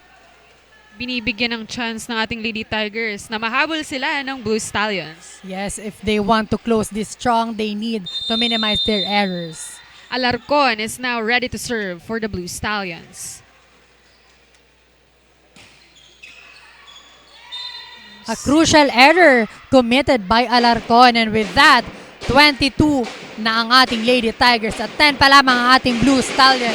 Binibigyan ng chance ng ating Lady Tigers na mahabol sila ng Blue Stallions. Yes, if they want to close this strong, they need to minimize their errors. Alarcon is now ready to serve for the Blue Stallions. A crucial error committed by Alarcon, and with that, 22 na ang ating Lady Tigers at 10 pa lamang ang ating Blue Stallion.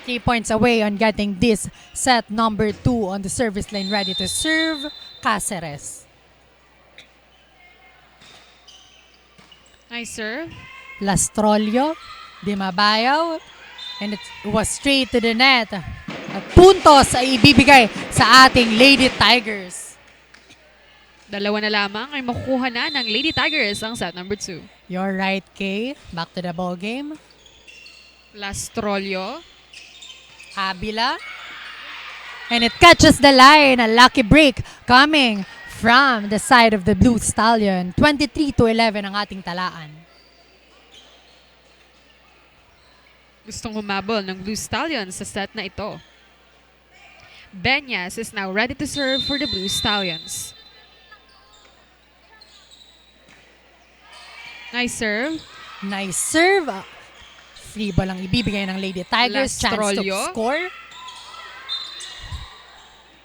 3 points away on getting this set number 2 on the service line, ready to serve, Caceres. Nice serve. Lastrolio, Dimabayaw, and it was straight to the net. At puntos ay ibibigay sa ating Lady Tigers. 2 na lamang ay makukuha na ng Lady Tigers ang set number 2. You're right, Kay. Back to the ball game. Lastrolio. Abila. And it catches the line. A lucky break coming from the side of the Blue Stallion. 23-11 ang ating talaan. Gustong humabol ng Blue Stallions sa set na ito. Benyas is now ready to serve for the Blue Stallions. Nice serve. Nice serve. Free ball ang ibibigay ng Lady Tigers. Chance to Lastrolio. score.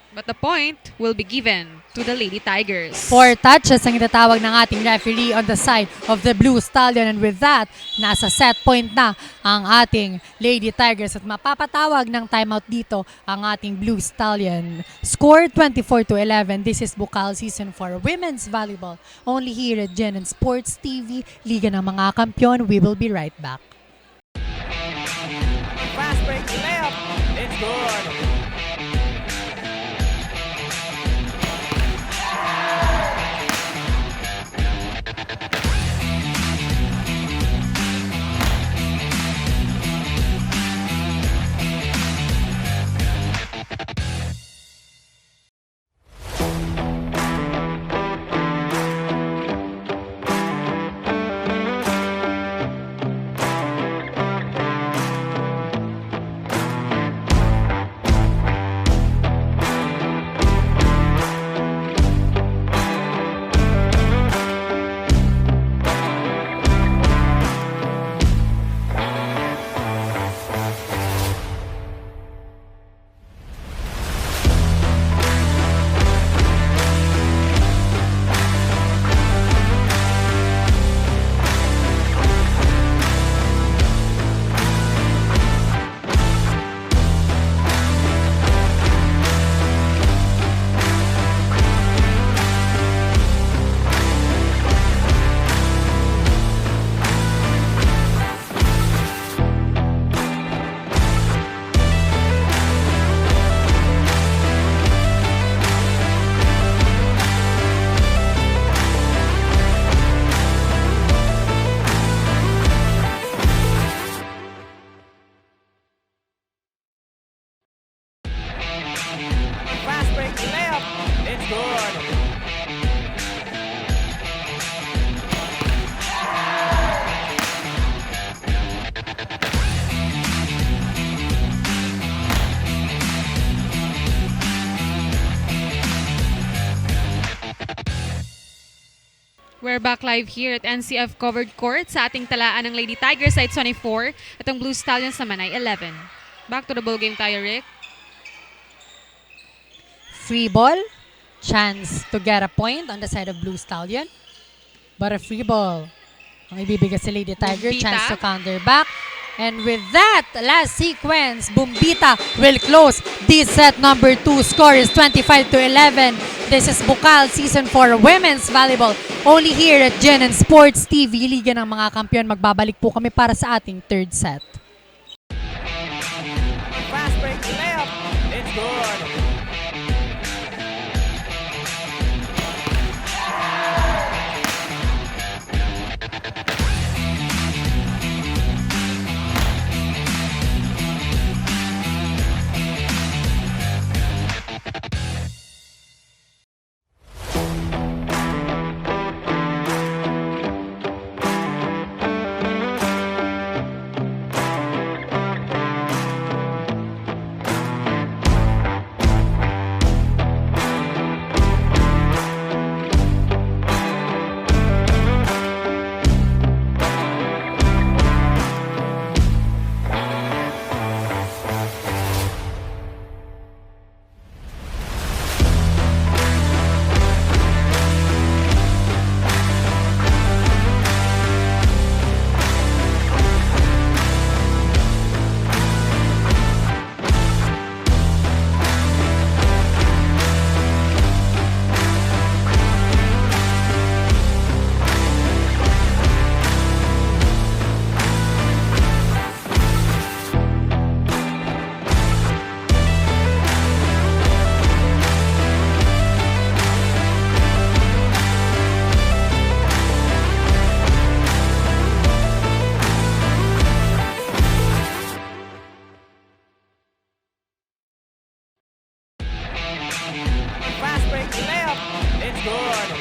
But the point will be given to the Lady Tigers. 4 touches ang itatawag ng ating referee on the side of the Blue Stallion, and with that, nasa set point na ang ating Lady Tigers at mapapatawag ng timeout dito ang ating Blue Stallion. Score 24-11. This is Bucal Season 4 Women's Volleyball. Only here at GYMNASIUM Sports TV, Liga ng mga Kampiyon. We will be right back. Fast break layup. It's good. Fast break layup. It's good. We're back live here at NCF Covered Court sa ating talaan ng Lady Tigers side 24 at ang Blue Stallions naman ay 11. Back to the ball game tayo, Rick. Free ball. Chance to get a point on the side of Blue Stallion. But a free ball ang ibibigay sa Lady Tiger. Bumbita. Chance to counter back. And with that, last sequence, Bumbita will close this set number 2. Score is 25-11. This is Bucal Season 4 Women's Volleyball. Only here at GYMNASIUM Sports TV. Liga ng mga Kampiyon. Magbabalik po kami para sa ating third set. Fast break layup. It's good. Fast break layup. It's good.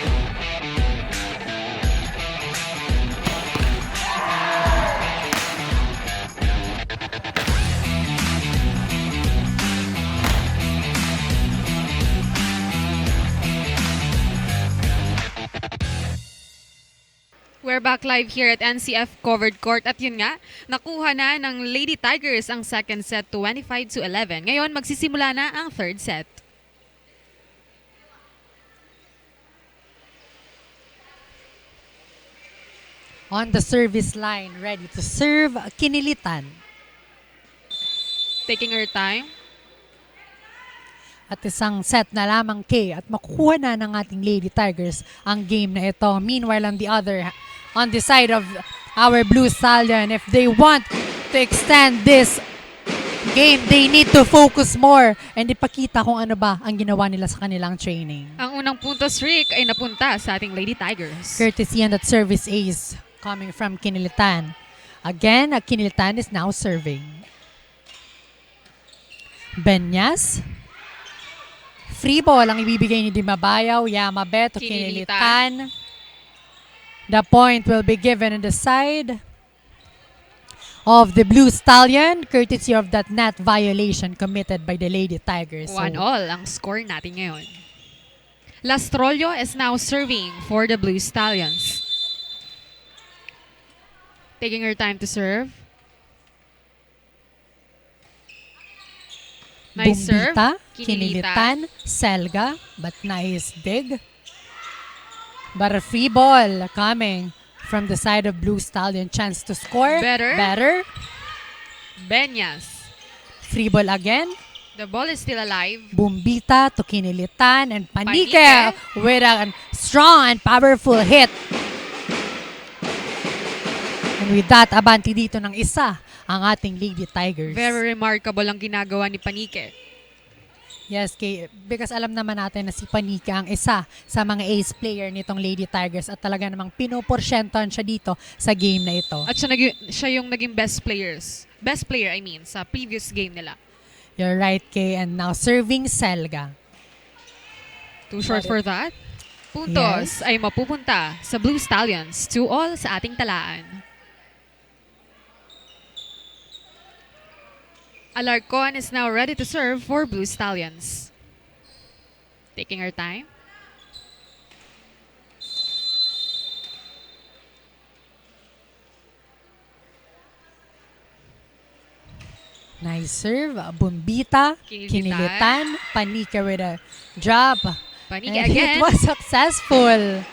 are back live here at NCF Covered Court at yun nga, nakuha na ng Lady Tigers ang second set 25-11. Ngayon magsisimula na ang third set. On the service line, ready to serve, Kinilitan. Taking her time. At isang set na lamang at makukuha na ng ating Lady Tigers ang game na ito. Meanwhile, on the side of our Blue Stallion, if they want to extend this game, they need to focus more and ipakita kung ano ba ang ginawa nila sa kanilang training. Ang unang puntos, Rick, ay napunta sa ating Lady Tigers. Courtesy and that service ace coming from Kinilitan. Again, Kinilitan is now serving. Benyas. Free ball ang ibibigay ni Dimabayaw. Yamabet to Kinilitan. The point will be given on the side of the Blue Stallion, courtesy of that net violation committed by the Lady Tigers. 1-all ang score natin ngayon. Lastrollo is now serving for the Blue Stallions. Taking her time to serve. Nice serve. Bumbita, Kinilitan, Selga, but nice dig. But a free ball coming from the side of Blue Stallion. Chance to score. Better. Benyas. Free ball again. The ball is still alive. Bumbita to Kinilitan and Panique Panique. with a strong and powerful hit. And with that, abanti dito ng isa ang ating Lady Tigers. Very remarkable ang ginagawa ni Panique. Yes, because alam naman natin na si Panique ang isa sa mga ace player nitong Lady Tigers at talaga namang pinuporsyentohan siya dito sa game na ito. At siya yung naging best player, sa previous game nila. You're right, Kay. And now serving Selga. Too short for that. Puntos ay mapupunta sa Blue Stallions. 2-all sa ating talaan. Alarcon is now ready to serve for Blue Stallions. Taking her time. Nice serve. Bumbita. Kinilitan. Panique with a drop. Panique And again. it was successful.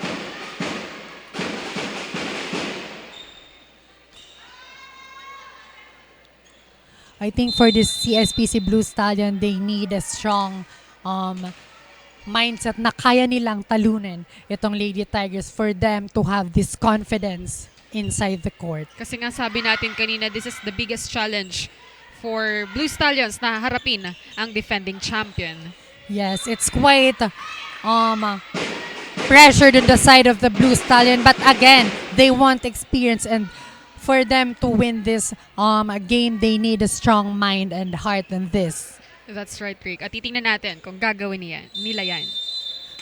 I think for this CSPC Blue Stallion, they need a strong mindset na kaya nilang talunin itong Lady Tigers for them to have this confidence inside the court. Kasi nga sabi natin kanina, this is the biggest challenge for Blue Stallions na harapin ang defending champion. Yes, it's quite pressured on the side of the Blue Stallion, but again, they want experience, and for them to win this game, they need a strong mind and heart in this. That's right, Rick. At titingnan natin kung gagawin nila yan.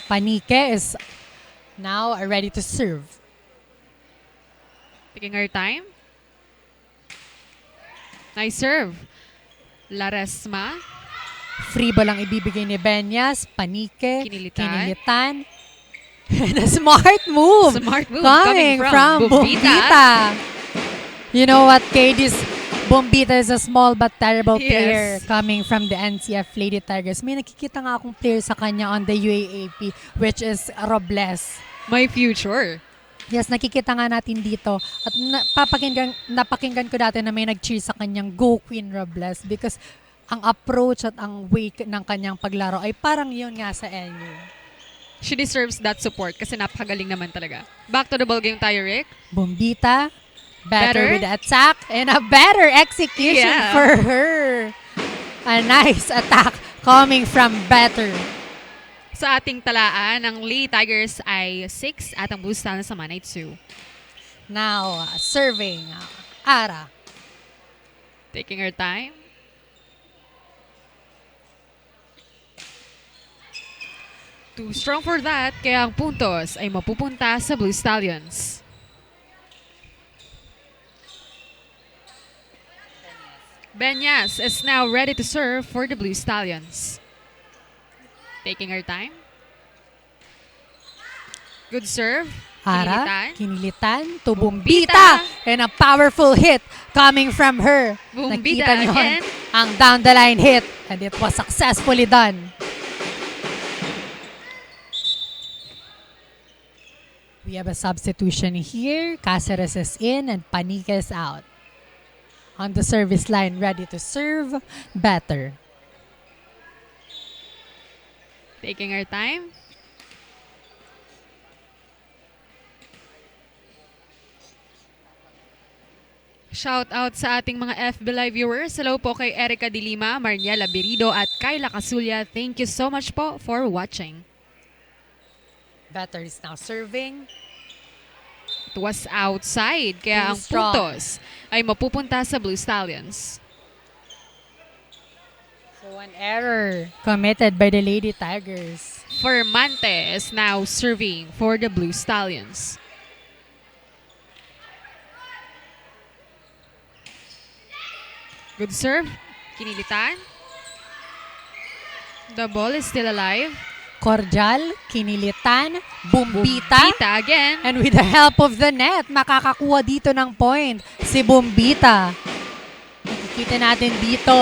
Panique is now ready to serve. Taking her time. Nice serve. Laresma. Free ball ang ibibigay ni Benyas. Panique. Kinilitan. Kinilitan. And a smart move. Smart move coming from Bumbita. You know what, Kay? This Bumbita is a small but terrible player coming from the NCF Lady Tigers. May nakikita nga akong player sa kanya on the UAAP, which is Robles. My future. Yes, nakikita nga natin dito. At napakinggan ko dati na may nag-cheer sa kanyang Go Queen Robles because ang approach at ang way ng kanyang paglaro ay parang yun nga sa NU. She deserves that support kasi napakagaling naman talaga. Back to the ball game tayo, Rick. Bumbita. Better with the attack and a better execution for her. A nice attack coming from Better. Sa ating talaan, ang Lady Tigers ay 6 at ang Blue Stallions naman ay 2. Now, serving Ara. Taking her time. Too strong for that, kaya ang puntos ay mapupunta sa Blue Stallions. Benyas is now ready to serve for the Blue Stallions. Taking her time. Good serve. Ara, kinilitan to Bumbita. And a powerful hit coming from her. Bumbita Nakita niyo again. ang down the line hit. And it was successfully done. We have a substitution here. Cáceres is in and Panica is out. On the service line, ready to serve. Better. Taking our time. Shout out sa ating mga FB Live viewers. Hello po kay Erica Dilima, Marniela Berido at Kyla Casulia. Thank you so much po for watching. Better is now serving. It was outside, kaya Too ang strong. puntos ay mapupunta sa Blue Stallions. So an error committed by the Lady Tigers. Fermante is now serving for the Blue Stallions. Good serve. Kinilitan. The ball is still alive. Cordial, kinilitan, Bumbita. Bumbita again. And with the help of the net, makakakuha dito ng point si Bumbita. Nakikita natin dito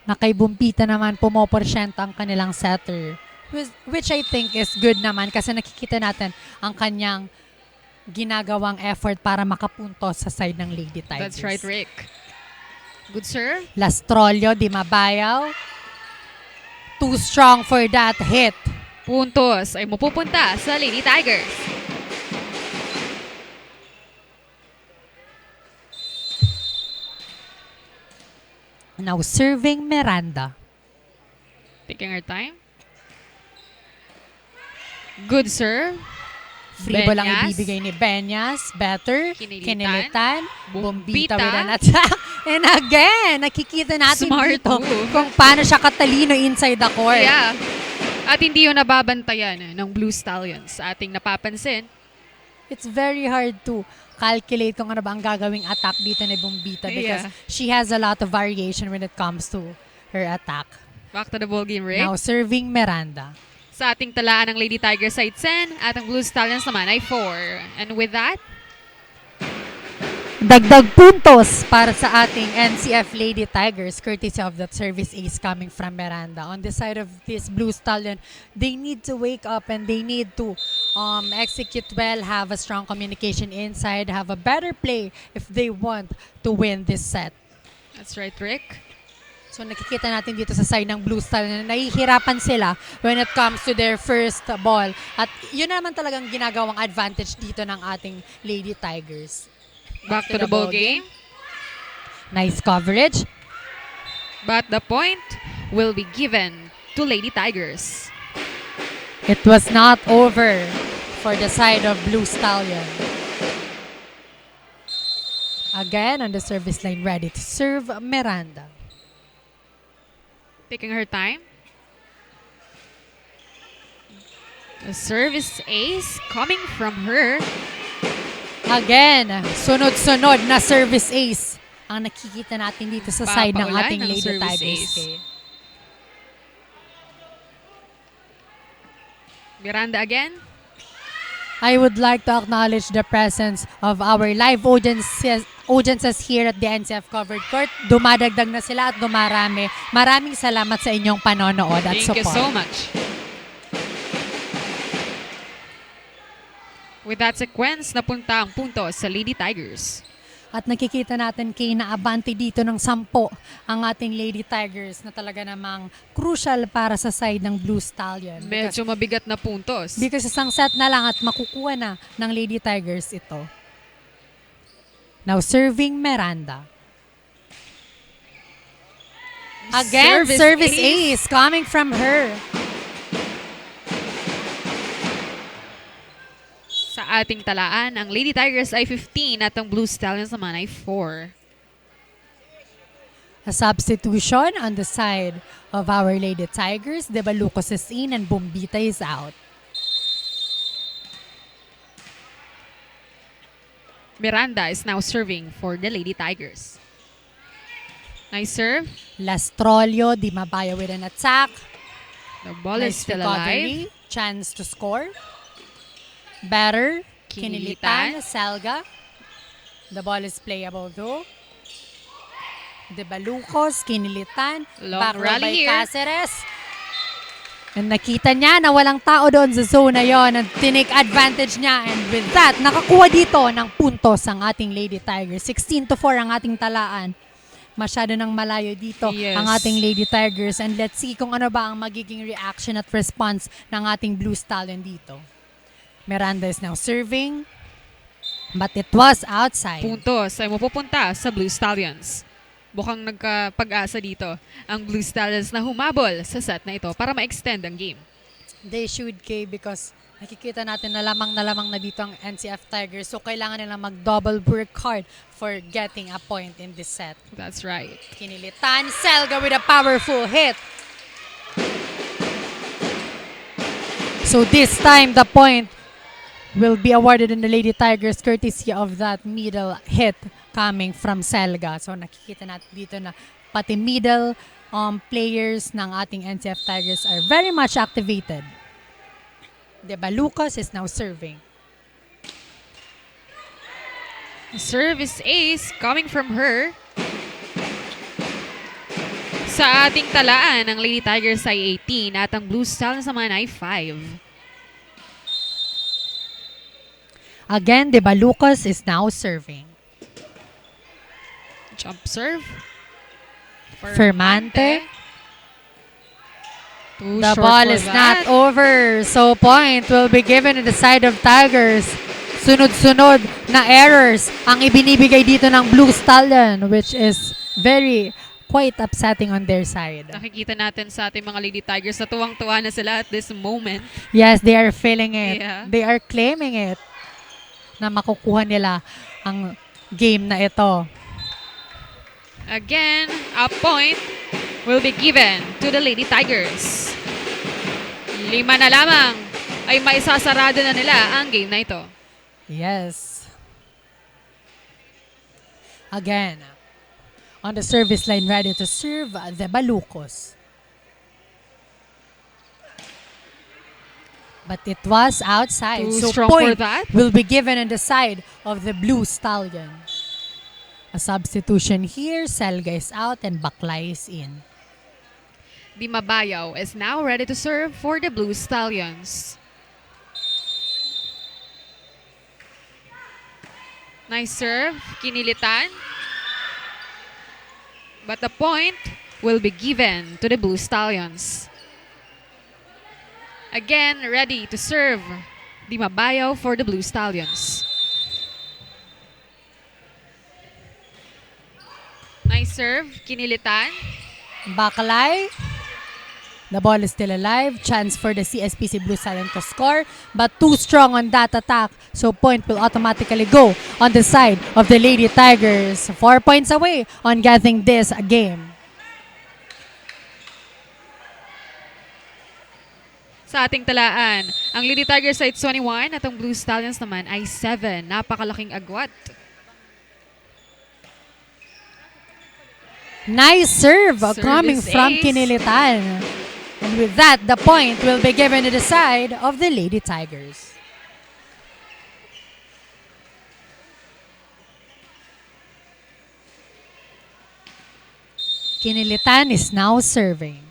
na kay Bumbita naman pumoporsyento ang kanilang setter. Which I think is good naman kasi nakikita natin ang kanyang ginagawang effort para makapunto sa side ng Lady Tigers. That's right, Rick. Good serve. Lastrolio, di mabayaw. Too strong for that hit. Puntos ay mapupunta sa Lady Tigers. Now serving Miranda. Taking our time. Good serve. Free ball lang Benyas. ibibigay ni Benyas. Better. Kinilitan. Kinilitan. Bumbita Bumbita. with an attack. And again, nakikita natin Smart dito move. kung paano siya katalino inside the court. Yeah. At hindi yung nababantayan ng Blue Stallions. Sa ating napapansin. It's very hard to calculate kung ano ba ang gagawing attack dito ni Bumbita because Yeah. she has a lot of variation when it comes to her attack. Back to the ball game, Rick. Now serving Miranda. Sa ating talaan ng Lady Tigers ay 10 at ang Blue Stallions naman ay 4. And with that, Dagdag puntos para sa ating NCF Lady Tigers courtesy of that service ace coming from Miranda. On the side of this Blue Stallion, they need to wake up and they need to execute well, have a strong communication inside, have a better play if they want to win this set. that's right, Rick. So nakikita natin dito sa side ng Blue Stallion na nahihirapan sila when it comes to their first ball. At yun naman talagang ginagawang advantage dito ng ating Lady Tigers. Back to the ball game. Nice coverage. But the point will be given to Lady Tigers. It was not over for the side of Blue Stallion. Again on the service line, ready to serve Miranda. Taking her time. The service ace coming from her. Again, sunod-sunod na service ace ang nakikita natin dito sa side ng Papaulan ating ng Lady service Tigers. ace. Miranda again. I would like to acknowledge the presence of our live audiences here at the NCF Covered Court. Dumadagdag na sila at dumarami. Maraming salamat sa inyong panonood at Thank you support. so much. With that sequence, napunta ang punto sa Lady Tigers. At nakikita natin kay naabante dito ng 10 ang ating Lady Tigers na talaga namang crucial para sa side ng Blue Stallion. Medyo mabigat na puntos. Because isang set na lang at makukuha na ng Lady Tigers ito. Now serving Miranda. Again, service ace coming from her. Sa ating talaan, ang Lady Tigers ay 15 at ang Blue Stallions naman ay 4. A substitution on the side of our Lady Tigers. Debalucos is in and Bumbita is out. Miranda is now serving for the Lady Tigers. Nice serve. Lastrolio, di mabaya with an attack. The ball is Nice still alive. recovery. Chance to score. Batter. Kinilitan. Kinilitan. Selga. The ball is playable though. De Balucos. Kinilitan. Long Back row rally by here. Cáceres. And nakita niya na walang tao doon sa zone na yon and tinake advantage niya. And with that, nakakuha dito ng puntos ang ating Lady Tigers. 16-4 ang ating talaan. Masyado nang malayo dito Yes. ang ating Lady Tigers. And let's see kung ano ba ang magiging reaction at response ng ating Blue Stallion dito. Miranda is now serving. But it was outside. Puntos ay mapupunta sa Blue Stallions. Mukhang nagkapag-asa dito ang Blue Stallions na humabol sa set na ito para ma-extend ang game. They should, Kay, because nakikita natin na lamang na dito ang NCF Tigers. So, kailangan nila mag-double work hard for getting a point in this set. That's right. Kinilitan, Selga with a powerful hit. So, this time, the point will be awarded in the Lady Tigers courtesy of that middle hit coming from Selga. So, nakikita natin dito na pati middle players ng ating NCF Tigers are very much activated. De Balucos is now serving. Service ace coming from her. Sa ating talaan, ang Lady Tigers ay 18 at ang Blue Stallions naman ay 5. Again, De Balucos is now serving. Jump serve. Fermante. Too The short ball for is that. not over. So point will be given to the side of Tigers. Sunod-sunod na errors ang ibinibigay dito ng Blue Stallion, which is quite upsetting on their side. Nakikita natin sa ating mga Lady Tigers na tuwang-tuwa na sila at this moment. Yes, they are feeling it. Yeah. They are claiming it na makukuha nila ang game na ito. Again, a point will be given to the Lady Tigers. 5 na lamang ay maisasarado na nila ang game na ito. Yes. Again, on the service line, ready to serve, the Balucos. But it was outside. Too So strong for point that. will be given on the side of the Blue Stallion. A substitution here. Selga is out and Baklay is in. Di Mabayaw is now ready to serve for the Blue Stallions. Nice serve. Kinilitan. But the point will be given to the Blue Stallions. Again, ready to serve. Di Mabayaw for the Blue Stallions. Nice serve. Kinilitan. Baklay. The ball is still alive. Chance for the CSPC Blue Stallion to score. But too strong on that attack. So point will automatically go on the side of the Lady Tigers. 4 points away on getting this game. Sa ating talaan, ang Lady Tigers ay 21 at ang Blue Stallions naman ay 7. Napakalaking agwat. Nice serve Service coming from ace. Kinilitan. And with that, the point will be given to the side of the Lady Tigers. Kinilitan is now serving.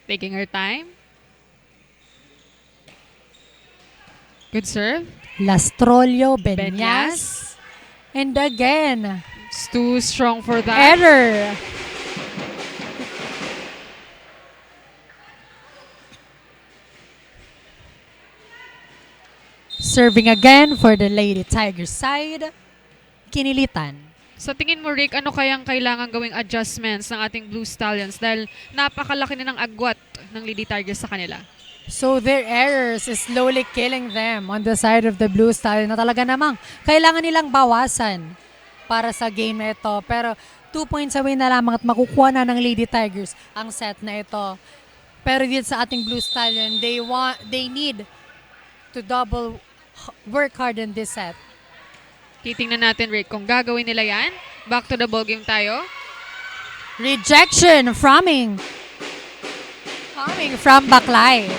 Taking her time. Good serve. Lastrolio, Benyas. Benyas. And again, It's too strong for that. error. Serving again for the Lady Tigers side, Kinilitan. Sa tingin mo, Rick, ano kayang kailangan gawing adjustments ng ating Blue Stallions dahil napakalaki na ng agwat ng Lady Tigers sa kanila? So their errors is slowly killing them on the side of the Blue Stallion na talaga namang kailangan nilang bawasan para sa game na ito. Pero 2 points away na lamang at makukuha na ng Lady Tigers ang set na ito. Pero dito sa ating Blue Stallion, they need to work hard in this set. Titingnan natin, Rick, kung gagawin nila yan. Back to the ballgame tayo. Rejection coming from Baklay.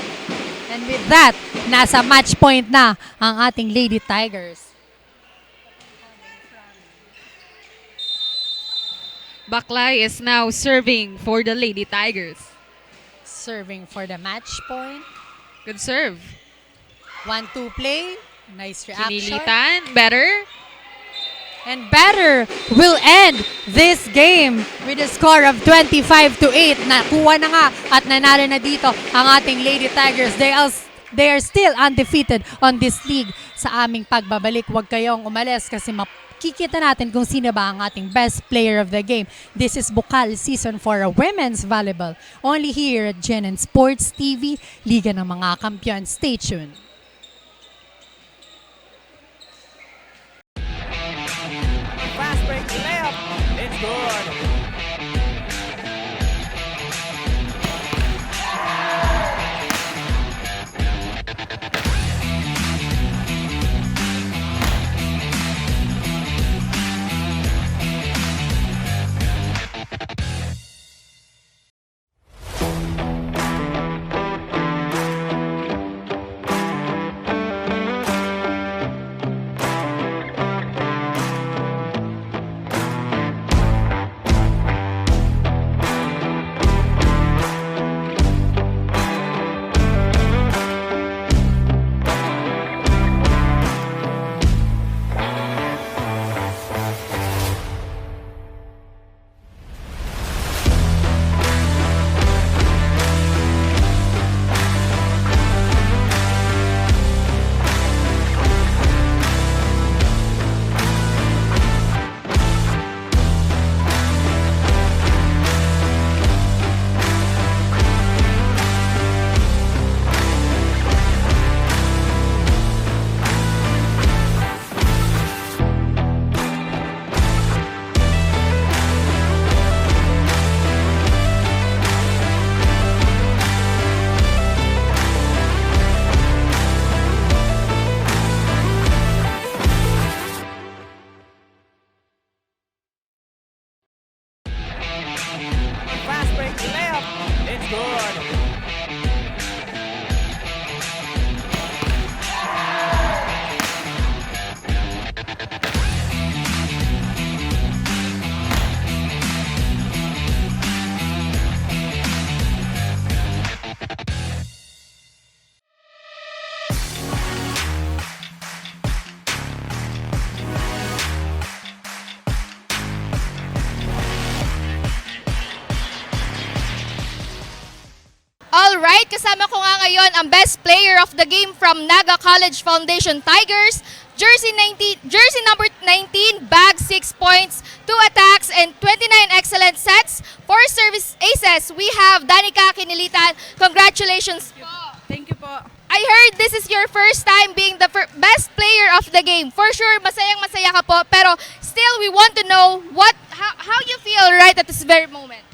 And with that, nasa match point na ang ating Lady Tigers. Baklay is now serving for the Lady Tigers. Serving for the match point. Good serve. 1-2 play. Nice reaction. Kinilitan. Better. And better will end this game with a score of 25-8. Nakuha na nga at nanalo na dito ang ating Lady Tigers. They are still undefeated on this league. Sa aming pagbabalik, huwag kayong umalis kasi makikita natin kung sino ba ang ating best player of the game. This is Bucal Season 4 Women's Volleyball. Only here at GYMNASIUM Sports TV, Liga ng mga Kampiyon. Stay tuned. Fast break layup. It's good. Fast break layup. It's good. Alright, kasama ko nga ngayon ang best player of the game from NAGA College Foundation Tigers. Jersey number 19, bag 6 points, 2 attacks, and 29 excellent sets. 4 service aces. We have Danica Kinilitan. Congratulations po. Thank you po. I heard this is your first time being the best player of the game. For sure, masayang-masaya ka po. Pero still, we want to know how you feel right at this very moment.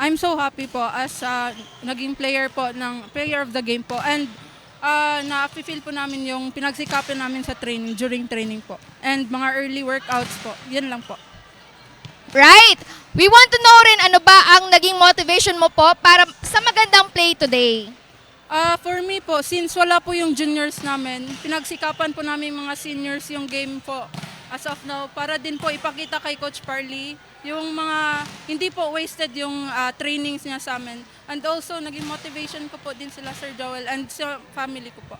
I'm so happy po as naging player of the game po, and na-feel po namin yung pinagsikapan namin sa training, during training po, and mga early workouts po. Yan lang po. Right! We want to know rin ano ba ang naging motivation mo po para sa magandang play today. For me po, since wala po yung juniors namin, pinagsikapan po namin mga seniors yung game po as of now, para din po ipakita kay Coach Parley yung mga hindi po wasted yung trainings niya sa amin. And also, naging motivation ko po din sila Sir Joel and sa family ko po.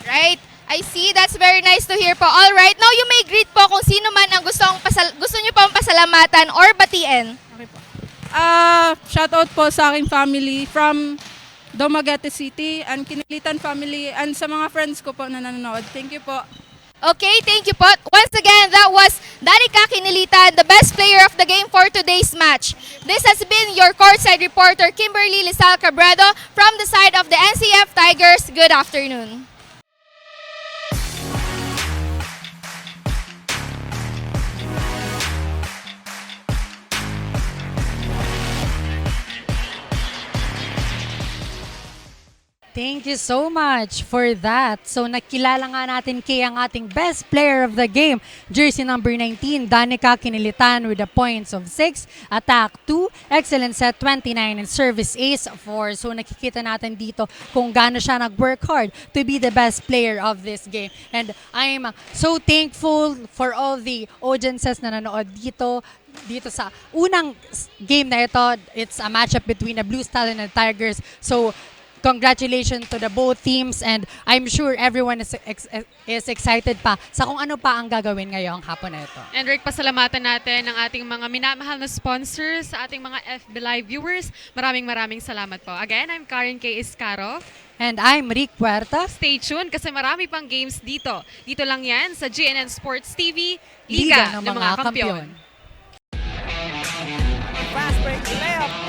Right? I see. That's very nice to hear po. All right. Now, you may greet po kung sino man ang gusto niyo pong pasalamatan or batiin. Okay po. Shout out po sa aking family from Dumaguete City and Kinilitan family and sa mga friends ko po na nanonood. Thank you po. Okay, thank you po. Once again, that was Danica Kinilitan, the best player of the game for today's match. This has been your courtside reporter, Kimberly Lizal Cabredo, from the side of the NCF Tigers. Good afternoon. Thank you so much for that. So nakilala nga natin kay ang ating best player of the game, jersey number 19, Danica Kinilitan with the points of 6, attack 2, excellent set 29, and service ace 4. So nakikita natin dito kung gaano siya nag-work hard to be the best player of this game. And I'm so thankful for all the audiences na nanood dito sa unang game na ito. It's a matchup between the Blue Stallion and Tigers. So congratulations to the both teams, and I'm sure everyone is excited pa sa kung ano pa ang gagawin ngayong hapon na ito. And Rick, pasalamatan natin ang ating mga minamahal na sponsors, sa ating mga FB Live viewers. Maraming salamat po. Again, I'm Karen K. Iscaro. And I'm Rick Puerta. Stay tuned kasi marami pang games dito. Dito lang yan sa GNN Sports TV, Liga ng mga Kampiyon. Fast break left.